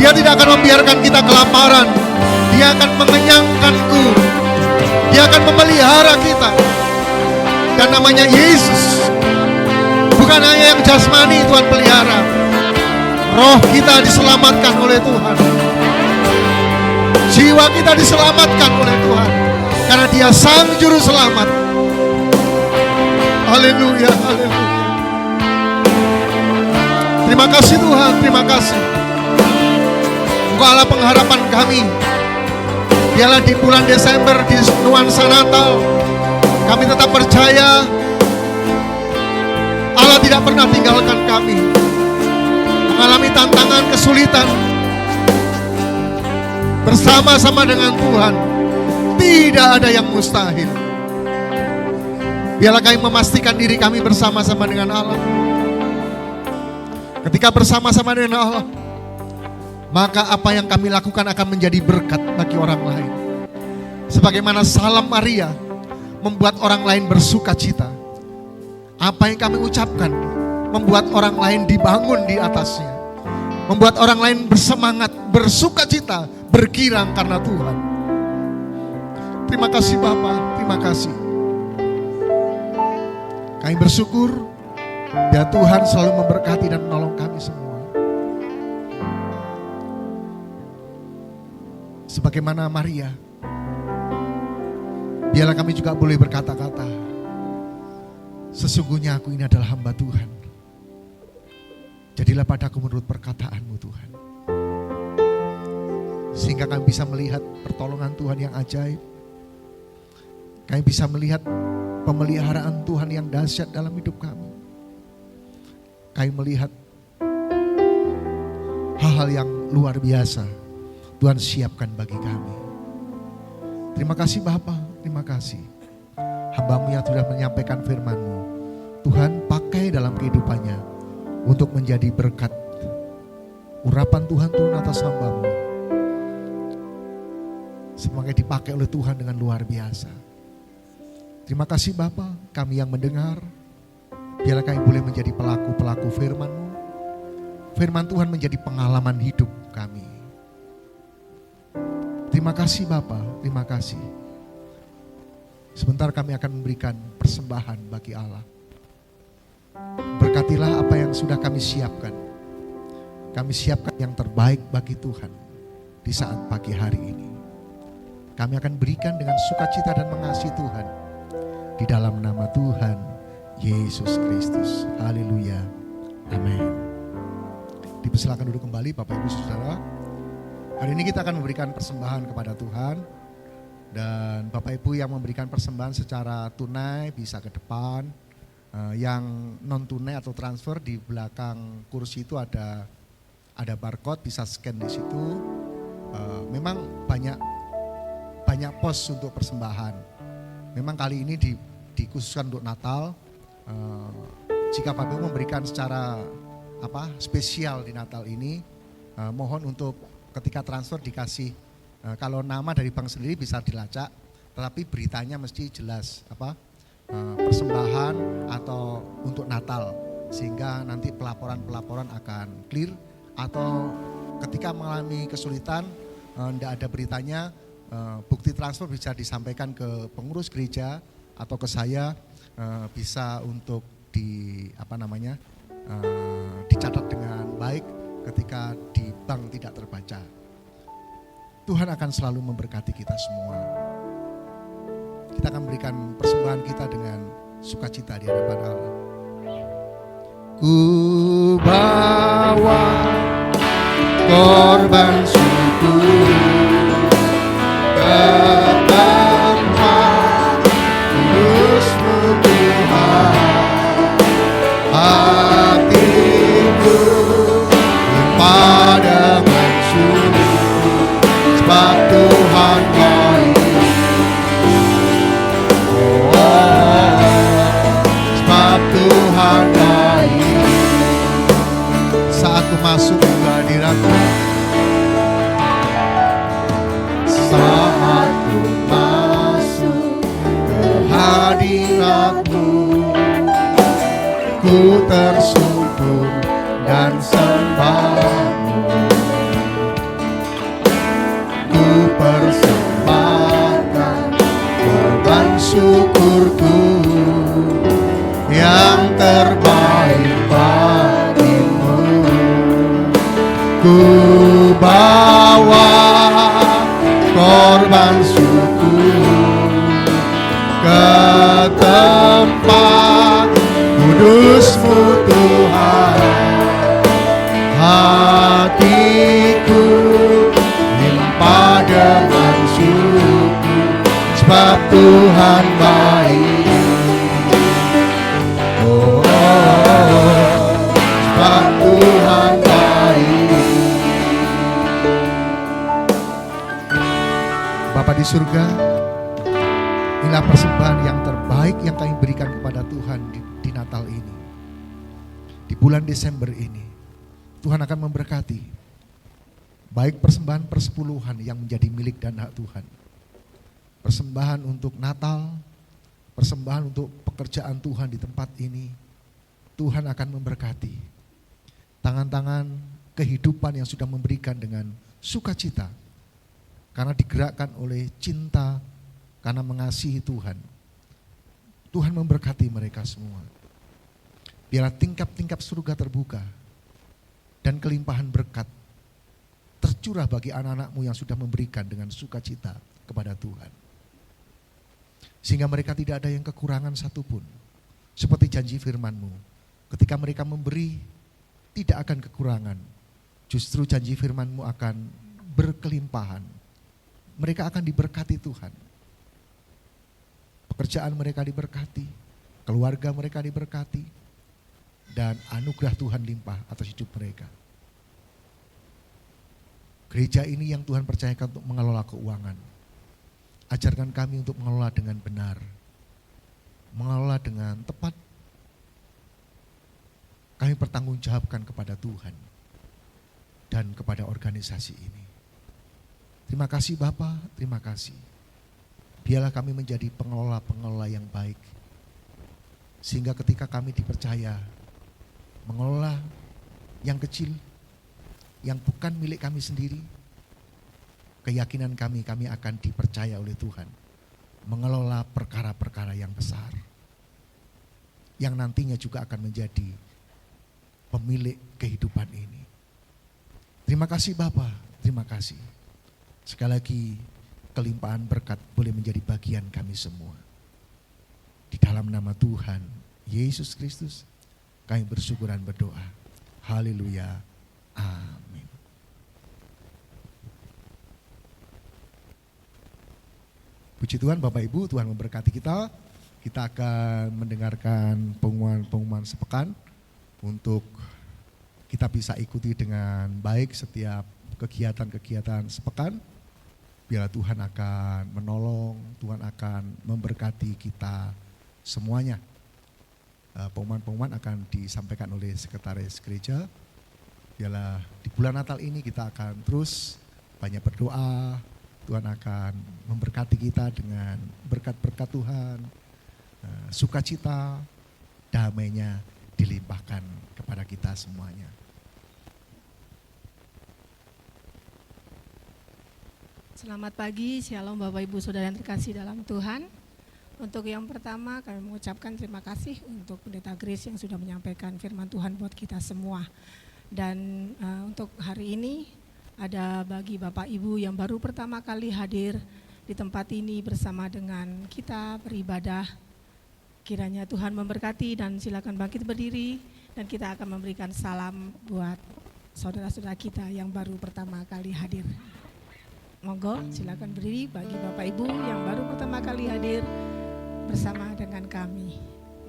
Dia tidak akan membiarkan kita kelaparan. Dia akan mengenyangkanku. Dia akan memelihara kita. Dan namanya Yesus. Bukan hanya yang jasmani Tuhan pelihara. Roh kita diselamatkan oleh Tuhan. Jiwa kita diselamatkan oleh Tuhan. Karena Dia Sang Juru Selamat. Haleluya, haleluya. Terima kasih Tuhan, terima kasih. Engkau Allah pengharapan kami. Biarlah di bulan Desember, di nuansa Natal, kami tetap percaya Allah tidak pernah tinggalkan kami. Mengalami tantangan, kesulitan, bersama-sama dengan Tuhan, tidak ada yang mustahil. Biarlah kami memastikan diri kami bersama-sama dengan Allah. Ketika bersama-sama dengan Allah, maka apa yang kami lakukan akan menjadi berkat bagi orang lain. Sebagaimana salam Maria membuat orang lain bersuka cita. Apa yang kami ucapkan membuat orang lain dibangun di atasnya. Membuat orang lain bersemangat, bersuka cita, bergirang karena Tuhan. Terima kasih Bapa, terima kasih. Kami bersyukur biar Tuhan selalu memberkati dan menolong kami semua. Sebagaimana Maria, biarlah kami juga boleh berkata-kata, sesungguhnya aku ini adalah hamba Tuhan. Jadilah padaku menurut perkataanmu Tuhan. Sehingga kami bisa melihat pertolongan Tuhan yang ajaib. Kami bisa melihat pemeliharaan Tuhan yang dahsyat dalam hidup kami. Kami melihat hal-hal yang luar biasa Tuhan siapkan bagi kami. Terima kasih Bapa, terima kasih. Hamba-Mu yang sudah menyampaikan firman-Mu, Tuhan pakai dalam kehidupannya untuk menjadi berkat. Urapan Tuhan turun atas hamba-Mu, semoga dipakai oleh Tuhan dengan luar biasa. Terima kasih Bapa, kami yang mendengar, biarlah kami boleh menjadi pelaku-pelaku firman-Mu. Firman Tuhan menjadi pengalaman hidup kami. Terima kasih Bapa, terima kasih. Sebentar kami akan memberikan persembahan bagi Allah. Berkatilah apa yang sudah kami siapkan. Kami siapkan yang terbaik bagi Tuhan di saat pagi hari ini. Kami akan berikan dengan sukacita dan mengasihi Tuhan. Di dalam nama Tuhan Yesus Kristus. Haleluya. Amin. Dipersilakan duduk kembali Bapak Ibu Saudara. Hari ini kita akan memberikan persembahan kepada Tuhan. Dan Bapak Ibu yang memberikan persembahan secara tunai bisa ke depan. Yang non tunai atau transfer di belakang kursi itu ada barcode, bisa scan di situ. Memang banyak pos untuk persembahan. Memang kali ini dikhususkan untuk Natal. Jika Bapak Ibu memberikan secara spesial di Natal ini, mohon untuk ketika transfer dikasih, kalau nama dari bank sendiri bisa dilacak, tetapi beritanya mesti jelas persembahan atau untuk Natal, sehingga nanti pelaporan akan clear. Atau ketika mengalami kesulitan, tidak ada beritanya, bukti transfer bisa disampaikan ke pengurus gereja atau ke saya, bisa untuk dicatat dengan baik ketika di bank tidak terbaca. Tuhan akan selalu memberkati kita semua. Kita akan berikan persembahan kita dengan sukacita di hadapan Allah. Ku bawa korban syukur ke tempat kudus-Mu Tuhan. Hatiku limpah dengan aku masuk ke hadirat-Mu. Saat ku masuk ke hadirat-Mu, ku tersungkur dan sembah-Mu. Ku persembahkan korban syukurku yang terbaik bagimu. Ku bawa korban syukur ke tempat kudus-Mu Tuhan. Hatiku limpah dengan syukur, sebab Tuhan baik. Oh, sebab Tuhan baik. Bapa di surga, inilah persembahan yang terbaik yang kami berikan kepada Tuhan di Natal ini. Di bulan Desember ini, Tuhan akan memberkati baik persembahan persepuluhan yang menjadi milik dan hak Tuhan, persembahan untuk Natal, persembahan untuk pekerjaan Tuhan di tempat ini. Tuhan akan memberkati tangan-tangan kehidupan yang sudah memberikan dengan sukacita, karena digerakkan oleh cinta, karena mengasihi Tuhan. Tuhan memberkati mereka semua. Biarlah tingkap-tingkap surga terbuka dan kelimpahan berkat tercurah bagi anak-anak-Mu yang sudah memberikan dengan sukacita kepada Tuhan. Sehingga mereka tidak ada yang kekurangan satupun. Seperti janji firman-Mu, ketika mereka memberi tidak akan kekurangan. Justru janji firman-Mu akan berkelimpahan. Mereka akan diberkati Tuhan. Pekerjaan mereka diberkati, keluarga mereka diberkati, dan anugerah Tuhan limpah atas hidup mereka. Gereja ini yang Tuhan percayakan untuk mengelola keuangan. Ajarkan kami untuk mengelola dengan benar, mengelola dengan tepat. Kami bertanggungjawabkan kepada Tuhan dan kepada organisasi ini. Terima kasih Bapa, terima kasih. Biarlah kami menjadi pengelola-pengelola yang baik. Sehingga ketika kami dipercaya mengelola yang kecil, yang bukan milik kami sendiri, keyakinan kami akan dipercaya oleh Tuhan mengelola perkara-perkara yang besar, yang nantinya juga akan menjadi pemilik kehidupan ini. Terima kasih Bapa, terima kasih. Sekali lagi kelimpahan berkat boleh menjadi bagian kami semua. Di dalam nama Tuhan Yesus Kristus kami bersyukur dan berdoa. Haleluya. Amin. Puji Tuhan Bapak Ibu, Tuhan memberkati kita. Kita akan mendengarkan pengumuman sepekan untuk kita bisa ikuti dengan baik setiap kegiatan-kegiatan sepekan. Biarlah Tuhan akan menolong, Tuhan akan memberkati kita semuanya. Pengumuman-pengumuman akan disampaikan oleh Sekretaris Gereja. Biarlah di bulan Natal ini kita akan terus banyak berdoa. Tuhan akan memberkati kita dengan berkat-berkat Tuhan, sukacita, damai-Nya dilimpahkan kepada kita semuanya. Selamat pagi, Shalom Bapak Ibu Saudara yang terkasih dalam Tuhan. Untuk yang pertama kami mengucapkan terima kasih untuk Pendeta Grace yang sudah menyampaikan firman Tuhan buat kita semua. Dan untuk hari ini ada bagi Bapak Ibu yang baru pertama kali hadir di tempat ini bersama dengan kita beribadah. Kiranya Tuhan memberkati dan silakan bangkit berdiri dan kita akan memberikan salam buat saudara-saudara kita yang baru pertama kali hadir. Monggo silakan berdiri bagi Bapak Ibu yang baru pertama kali hadir bersama dengan kami.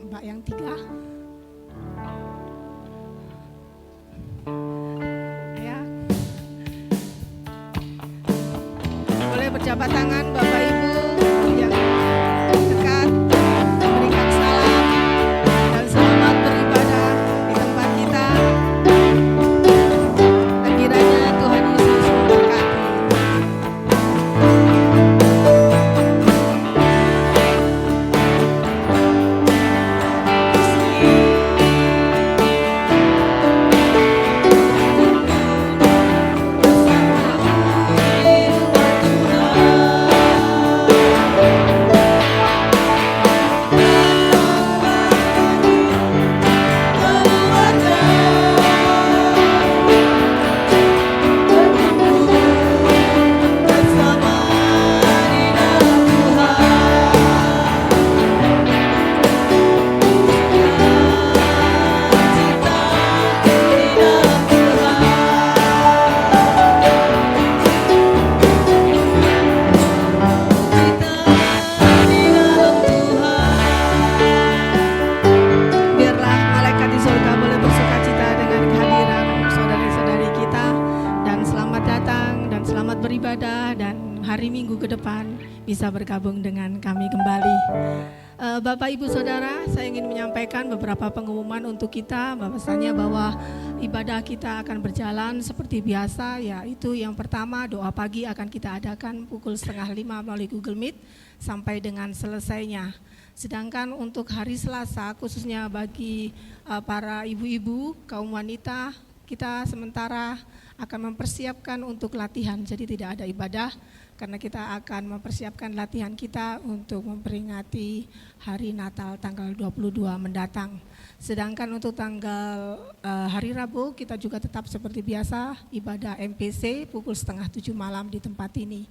Mbak yang 3. Ya. Boleh berjabat tangan Bapak Ibu yang dekat, memberikan salam dan selamat beribadah di tempat kita. hari Minggu ke depan bisa bergabung dengan kami kembali. Bapak Ibu Saudara, saya ingin menyampaikan beberapa pengumuman untuk kita bahwasanya bahwa ibadah kita akan berjalan seperti biasa, yaitu yang pertama doa pagi akan kita adakan pukul 4:30 melalui Google Meet sampai dengan selesainya. Sedangkan untuk hari Selasa khususnya bagi para ibu-ibu, kaum wanita, kita sementara akan mempersiapkan untuk latihan, jadi tidak ada ibadah karena kita akan mempersiapkan latihan kita untuk memperingati hari Natal tanggal 22 mendatang. Sedangkan untuk tanggal hari Rabu kita juga tetap seperti biasa ibadah MPC pukul 6:30 malam di tempat ini.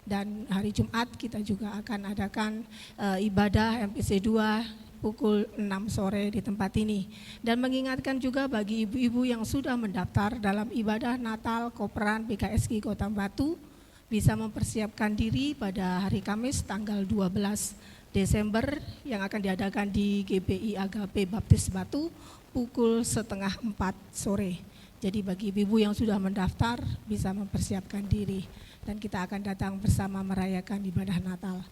Dan hari Jumat kita juga akan adakan ibadah MPC 2 pukul 6 sore di tempat ini. Dan mengingatkan juga bagi ibu-ibu yang sudah mendaftar dalam ibadah Natal Koperan PKSG Kota Batu bisa mempersiapkan diri pada hari Kamis tanggal 12 Desember yang akan diadakan di GPI Agape Baptis Batu pukul 3:30 sore. Jadi bagi ibu yang sudah mendaftar bisa mempersiapkan diri dan kita akan datang bersama merayakan ibadah Natal.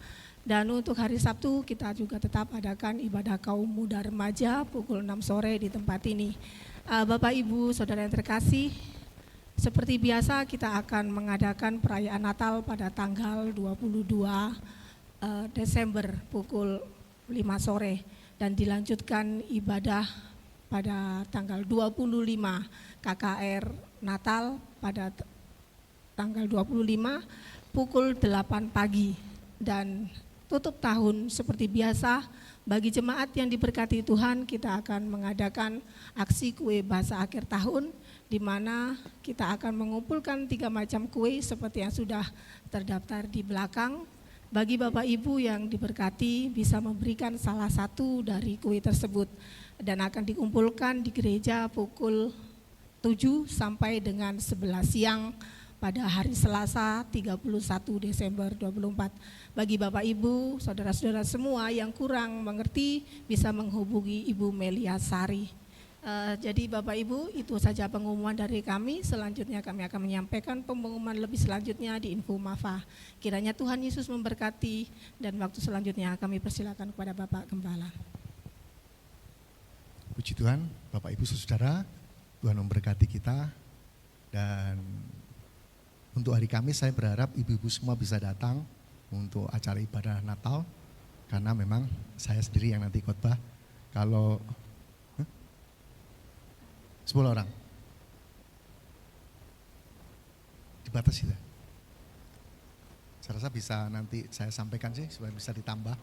Dan untuk hari Sabtu kita juga tetap adakan ibadah kaum muda remaja pukul 6 sore di tempat ini. Bapak Ibu Saudara yang terkasih, seperti biasa kita akan mengadakan perayaan Natal pada tanggal 22 Desember pukul 5 sore dan dilanjutkan ibadah pada tanggal 25 KKR Natal pada tanggal 25 pukul 8 pagi dan tutup tahun seperti biasa. Bagi jemaat yang diberkati Tuhan kita akan mengadakan aksi kue bahasa akhir tahun di mana kita akan mengumpulkan 3 macam kue seperti yang sudah terdaftar di belakang. Bagi Bapak Ibu yang diberkati bisa memberikan salah satu dari kue tersebut dan akan dikumpulkan di gereja pukul 7 sampai dengan 11 siang pada hari Selasa 31 Desember 2024. Bagi Bapak Ibu, saudara-saudara semua yang kurang mengerti bisa menghubungi Ibu Melia Sari. Jadi Bapak Ibu itu saja pengumuman dari kami. Selanjutnya kami akan menyampaikan pengumuman lebih selanjutnya di Info Mafa. Kiranya Tuhan Yesus memberkati dan waktu selanjutnya kami persilakan kepada Bapak Gembala. Puji Tuhan, Bapak Ibu Saudara, Tuhan memberkati kita. Dan untuk hari Kamis saya berharap ibu-ibu semua bisa datang untuk acara ibadah Natal karena memang saya sendiri yang nanti khotbah. Kalau 10 orang dibatasi ya. Saya rasa bisa nanti saya sampaikan sih supaya bisa ditambah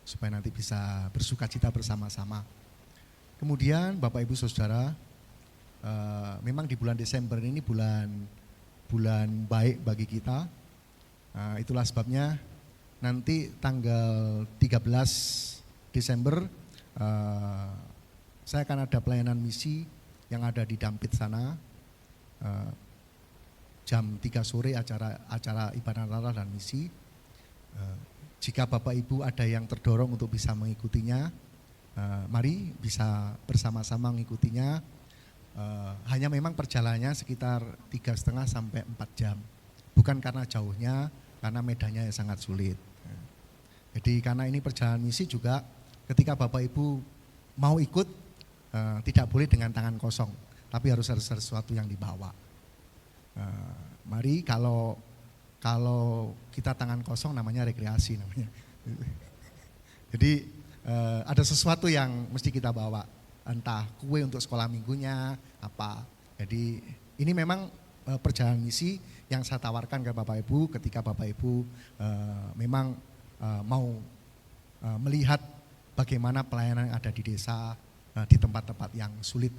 supaya nanti bisa bersuka cita bersama-sama. Kemudian Bapak Ibu Saudara, memang di bulan Desember ini bulan baik bagi kita. Itulah sebabnya nanti tanggal 13 Desember saya akan ada pelayanan misi yang ada di Dampit sana. Jam 3 sore acara ibadah Natal dan misi. Jika Bapak Ibu ada yang terdorong untuk bisa mengikutinya, mari bisa bersama-sama mengikutinya. Hanya memang perjalanannya sekitar 3,5 sampai 4 jam. Bukan karena jauhnya, karena medannya sangat sulit. Jadi karena ini perjalanan misi juga ketika Bapak Ibu mau ikut, tidak boleh dengan tangan kosong, tapi harus ada sesuatu yang dibawa. Mari kalau kita tangan kosong namanya rekreasi namanya. Jadi ada sesuatu yang mesti kita bawa, entah kue untuk sekolah minggunya apa. Jadi ini memang perjalanan misi yang saya tawarkan ke Bapak Ibu ketika Bapak Ibu memang mau melihat bagaimana pelayanan yang ada di desa, di tempat-tempat yang sulit,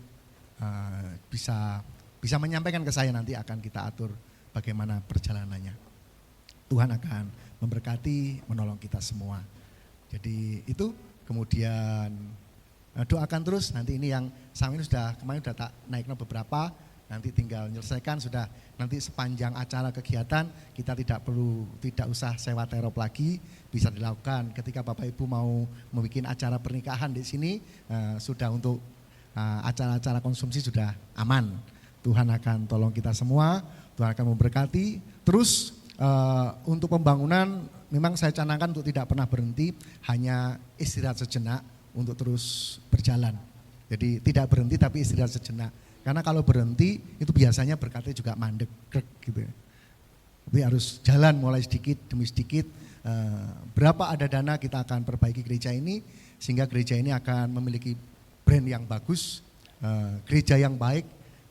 bisa menyampaikan ke saya, nanti akan kita atur bagaimana perjalanannya. Tuhan akan memberkati, menolong kita semua. Jadi itu, kemudian doakan terus, nanti ini yang kemarin sudah tak naiknya beberapa, nanti tinggal menyelesaikan, sudah nanti sepanjang acara kegiatan kita tidak usah sewa terop lagi, bisa dilakukan ketika Bapak Ibu mau membuat acara pernikahan di sini, sudah untuk acara-acara konsumsi sudah aman. Tuhan akan tolong kita semua, Tuhan akan memberkati. Terus untuk pembangunan memang saya canangkan untuk tidak pernah berhenti, hanya istirahat sejenak untuk terus berjalan. Jadi tidak berhenti tapi istirahat sejenak. Karena kalau berhenti itu biasanya berkatnya juga mandek, krek gitu ya. Tapi harus jalan mulai sedikit demi sedikit. Berapa ada dana kita akan perbaiki gereja ini sehingga gereja ini akan memiliki brand yang bagus, gereja yang baik,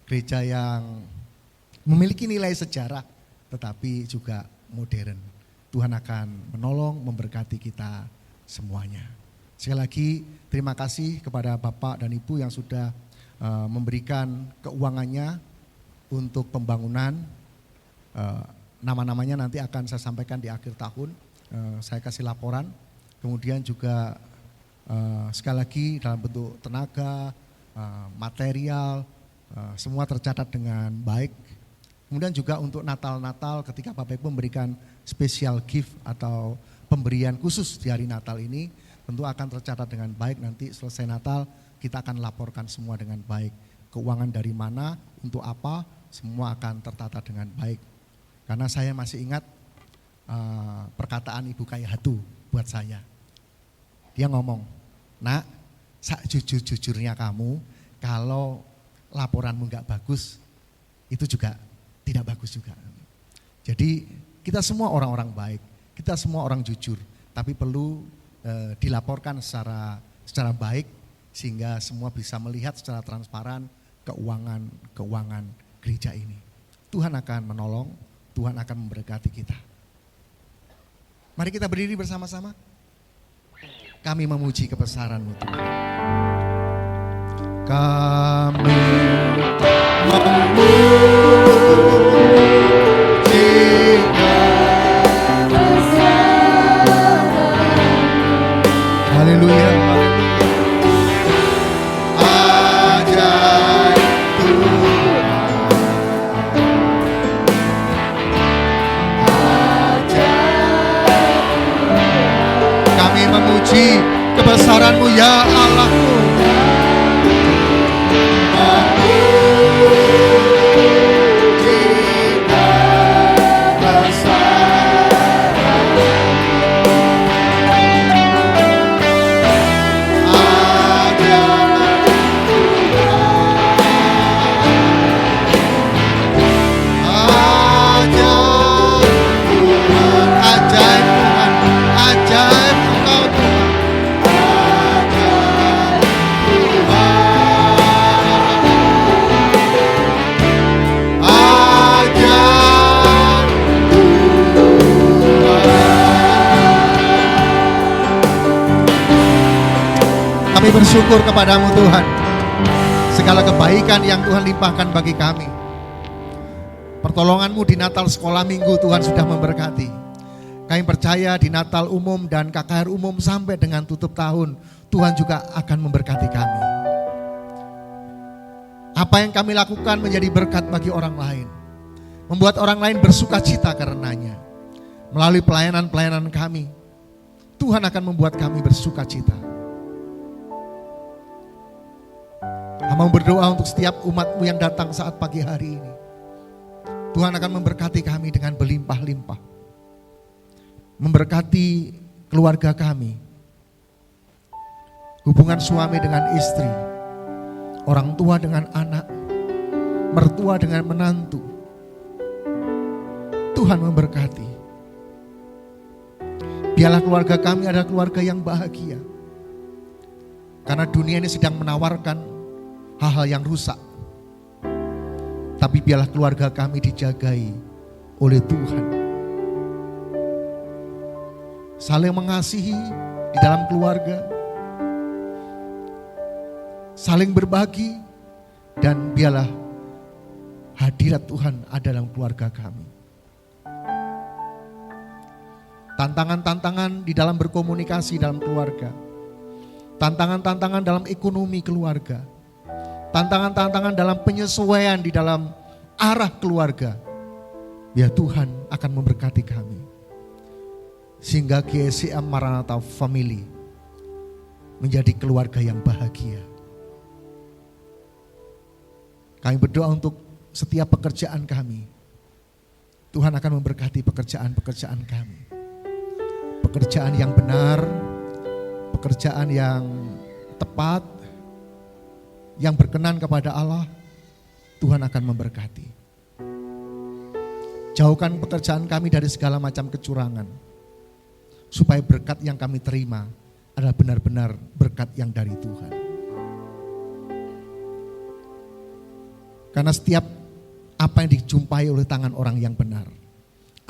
gereja yang memiliki nilai sejarah tetapi juga modern. Tuhan akan menolong, memberkati kita semuanya. Sekali lagi terima kasih kepada Bapak dan Ibu yang sudah memberikan keuangannya untuk pembangunan. Nama-namanya nanti akan saya sampaikan di akhir tahun. Saya kasih laporan. Kemudian juga sekali lagi dalam bentuk tenaga, material, semua tercatat dengan baik. Kemudian juga untuk Natal-Natal ketika Bapak Ibu memberikan special gift atau pemberian khusus di hari Natal ini, tentu akan tercatat dengan baik. Nanti selesai Natal kita akan laporkan semua dengan baik. Keuangan dari mana, untuk apa, semua akan tertata dengan baik. Karena saya masih ingat perkataan Ibu Kaya Hatu buat saya. Dia ngomong, "Nak, jujur-jujurnya kamu, kalau laporanmu gak bagus, itu juga tidak bagus juga." Jadi kita semua orang-orang baik, kita semua orang jujur, tapi perlu dilaporkan secara baik sehingga semua bisa melihat secara transparan keuangan gereja ini. Tuhan akan menolong, Tuhan akan memberkati kita. Mari kita berdiri bersama-sama. Kami memuji kebesaran-Mu Tuhan. Kami memuji haleluya, ajaib Tuhan, kami memuji kebesaran-Mu ya Allahku. Kami bersyukur kepadamu Tuhan, segala kebaikan yang Tuhan limpahkan bagi kami. Pertolonganmu di Natal sekolah minggu Tuhan sudah memberkati. Kami percaya di Natal umum dan KKR umum sampai dengan tutup tahun, Tuhan juga akan memberkati kami. Apa yang kami lakukan menjadi berkat bagi orang lain, membuat orang lain bersuka cita karenanya. Melalui pelayanan-pelayanan kami, Tuhan akan membuat kami bersuka cita. Hamba berdoa untuk setiap umat-Mu yang datang saat pagi hari ini. Tuhan akan memberkati kami dengan berlimpah-limpah. Memberkati keluarga kami. Hubungan suami dengan istri. Orang tua dengan anak. Mertua dengan menantu. Tuhan memberkati. Biarlah keluarga kami adalah keluarga yang bahagia. Karena dunia ini sedang menawarkan hal-hal yang rusak. Tapi biarlah keluarga kami dijagai oleh Tuhan. Saling mengasihi di dalam keluarga. Saling berbagi. Dan biarlah hadirat Tuhan ada dalam keluarga kami. Tantangan-tantangan di dalam berkomunikasi dalam keluarga. Tantangan-tantangan dalam ekonomi keluarga. Tantangan-tantangan dalam penyesuaian di dalam arah keluarga. Ya Tuhan akan memberkati kami. Sehingga GSCM Maranatha Family menjadi keluarga yang bahagia. Kami berdoa untuk setiap pekerjaan kami. Tuhan akan memberkati pekerjaan-pekerjaan kami. Pekerjaan yang benar, pekerjaan yang tepat, yang berkenan kepada Allah, Tuhan akan memberkati. Jauhkan pekerjaan kami dari segala macam kecurangan, supaya berkat yang kami terima adalah benar-benar berkat yang dari Tuhan. Karena setiap apa yang dijumpai oleh tangan orang yang benar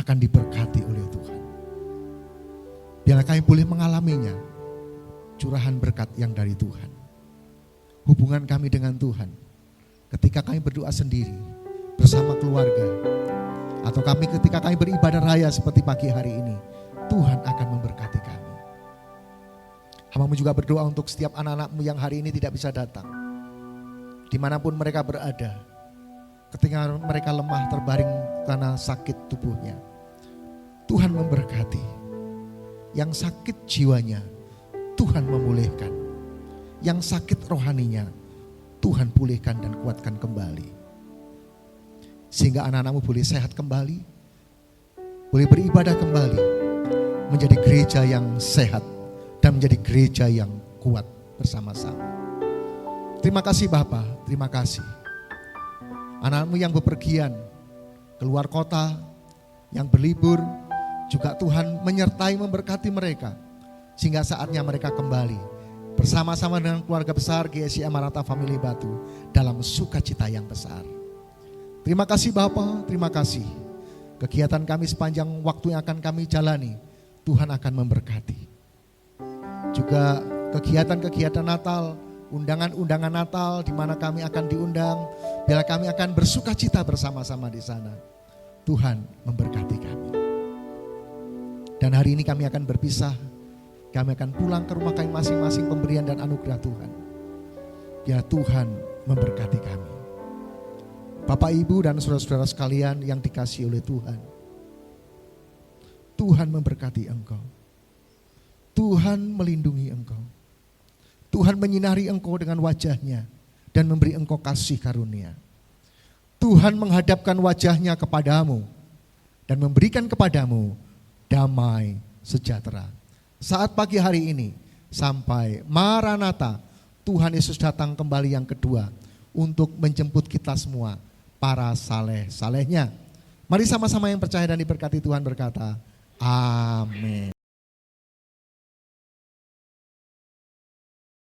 akan diberkati oleh Tuhan. Biarlah kami boleh mengalaminya, curahan berkat yang dari Tuhan. Hubungan kami dengan Tuhan, ketika kami berdoa sendiri bersama keluarga, atau ketika kami beribadah raya seperti pagi hari ini, Tuhan akan memberkati kami. Hamba-Mu juga berdoa untuk setiap anak-anak-Mu yang hari ini tidak bisa datang, dimanapun mereka berada, ketika mereka lemah terbaring karena sakit tubuhnya, Tuhan memberkati. Yang sakit jiwanya, Tuhan memulihkan. Yang sakit rohaninya, Tuhan pulihkan dan kuatkan kembali. Sehingga anak-anak-Mu boleh sehat kembali, boleh beribadah kembali, menjadi gereja yang sehat dan menjadi gereja yang kuat bersama-sama. Terima kasih Bapa, terima kasih. Anak-anak-Mu yang bepergian keluar kota, yang berlibur, juga Tuhan menyertai memberkati mereka, sehingga saatnya mereka kembali bersama-sama dengan keluarga besar GSI Amarata Family Batu dalam sukacita yang besar. Terima kasih Bapa, terima kasih. Kegiatan kami sepanjang waktu yang akan kami jalani, Tuhan akan memberkati. Juga kegiatan-kegiatan Natal, undangan-undangan Natal di mana kami akan diundang, bila kami akan bersukacita bersama-sama di sana. Tuhan memberkati kami. Dan hari ini kami akan berpisah, kami akan pulang ke rumah kami masing-masing pemberian dan anugerah Tuhan. Biar Tuhan memberkati kami. Bapak, Ibu, dan saudara-saudara sekalian yang dikasihi oleh Tuhan. Tuhan memberkati engkau. Tuhan melindungi engkau. Tuhan menyinari engkau dengan wajahnya dan memberi engkau kasih karunia. Tuhan menghadapkan wajahnya kepadamu dan memberikan kepadamu damai sejahtera. Saat pagi hari ini sampai Maranatha, Tuhan Yesus datang kembali yang kedua untuk menjemput kita semua, para saleh-salehnya. Mari sama-sama yang percaya dan diberkati Tuhan berkata, amin.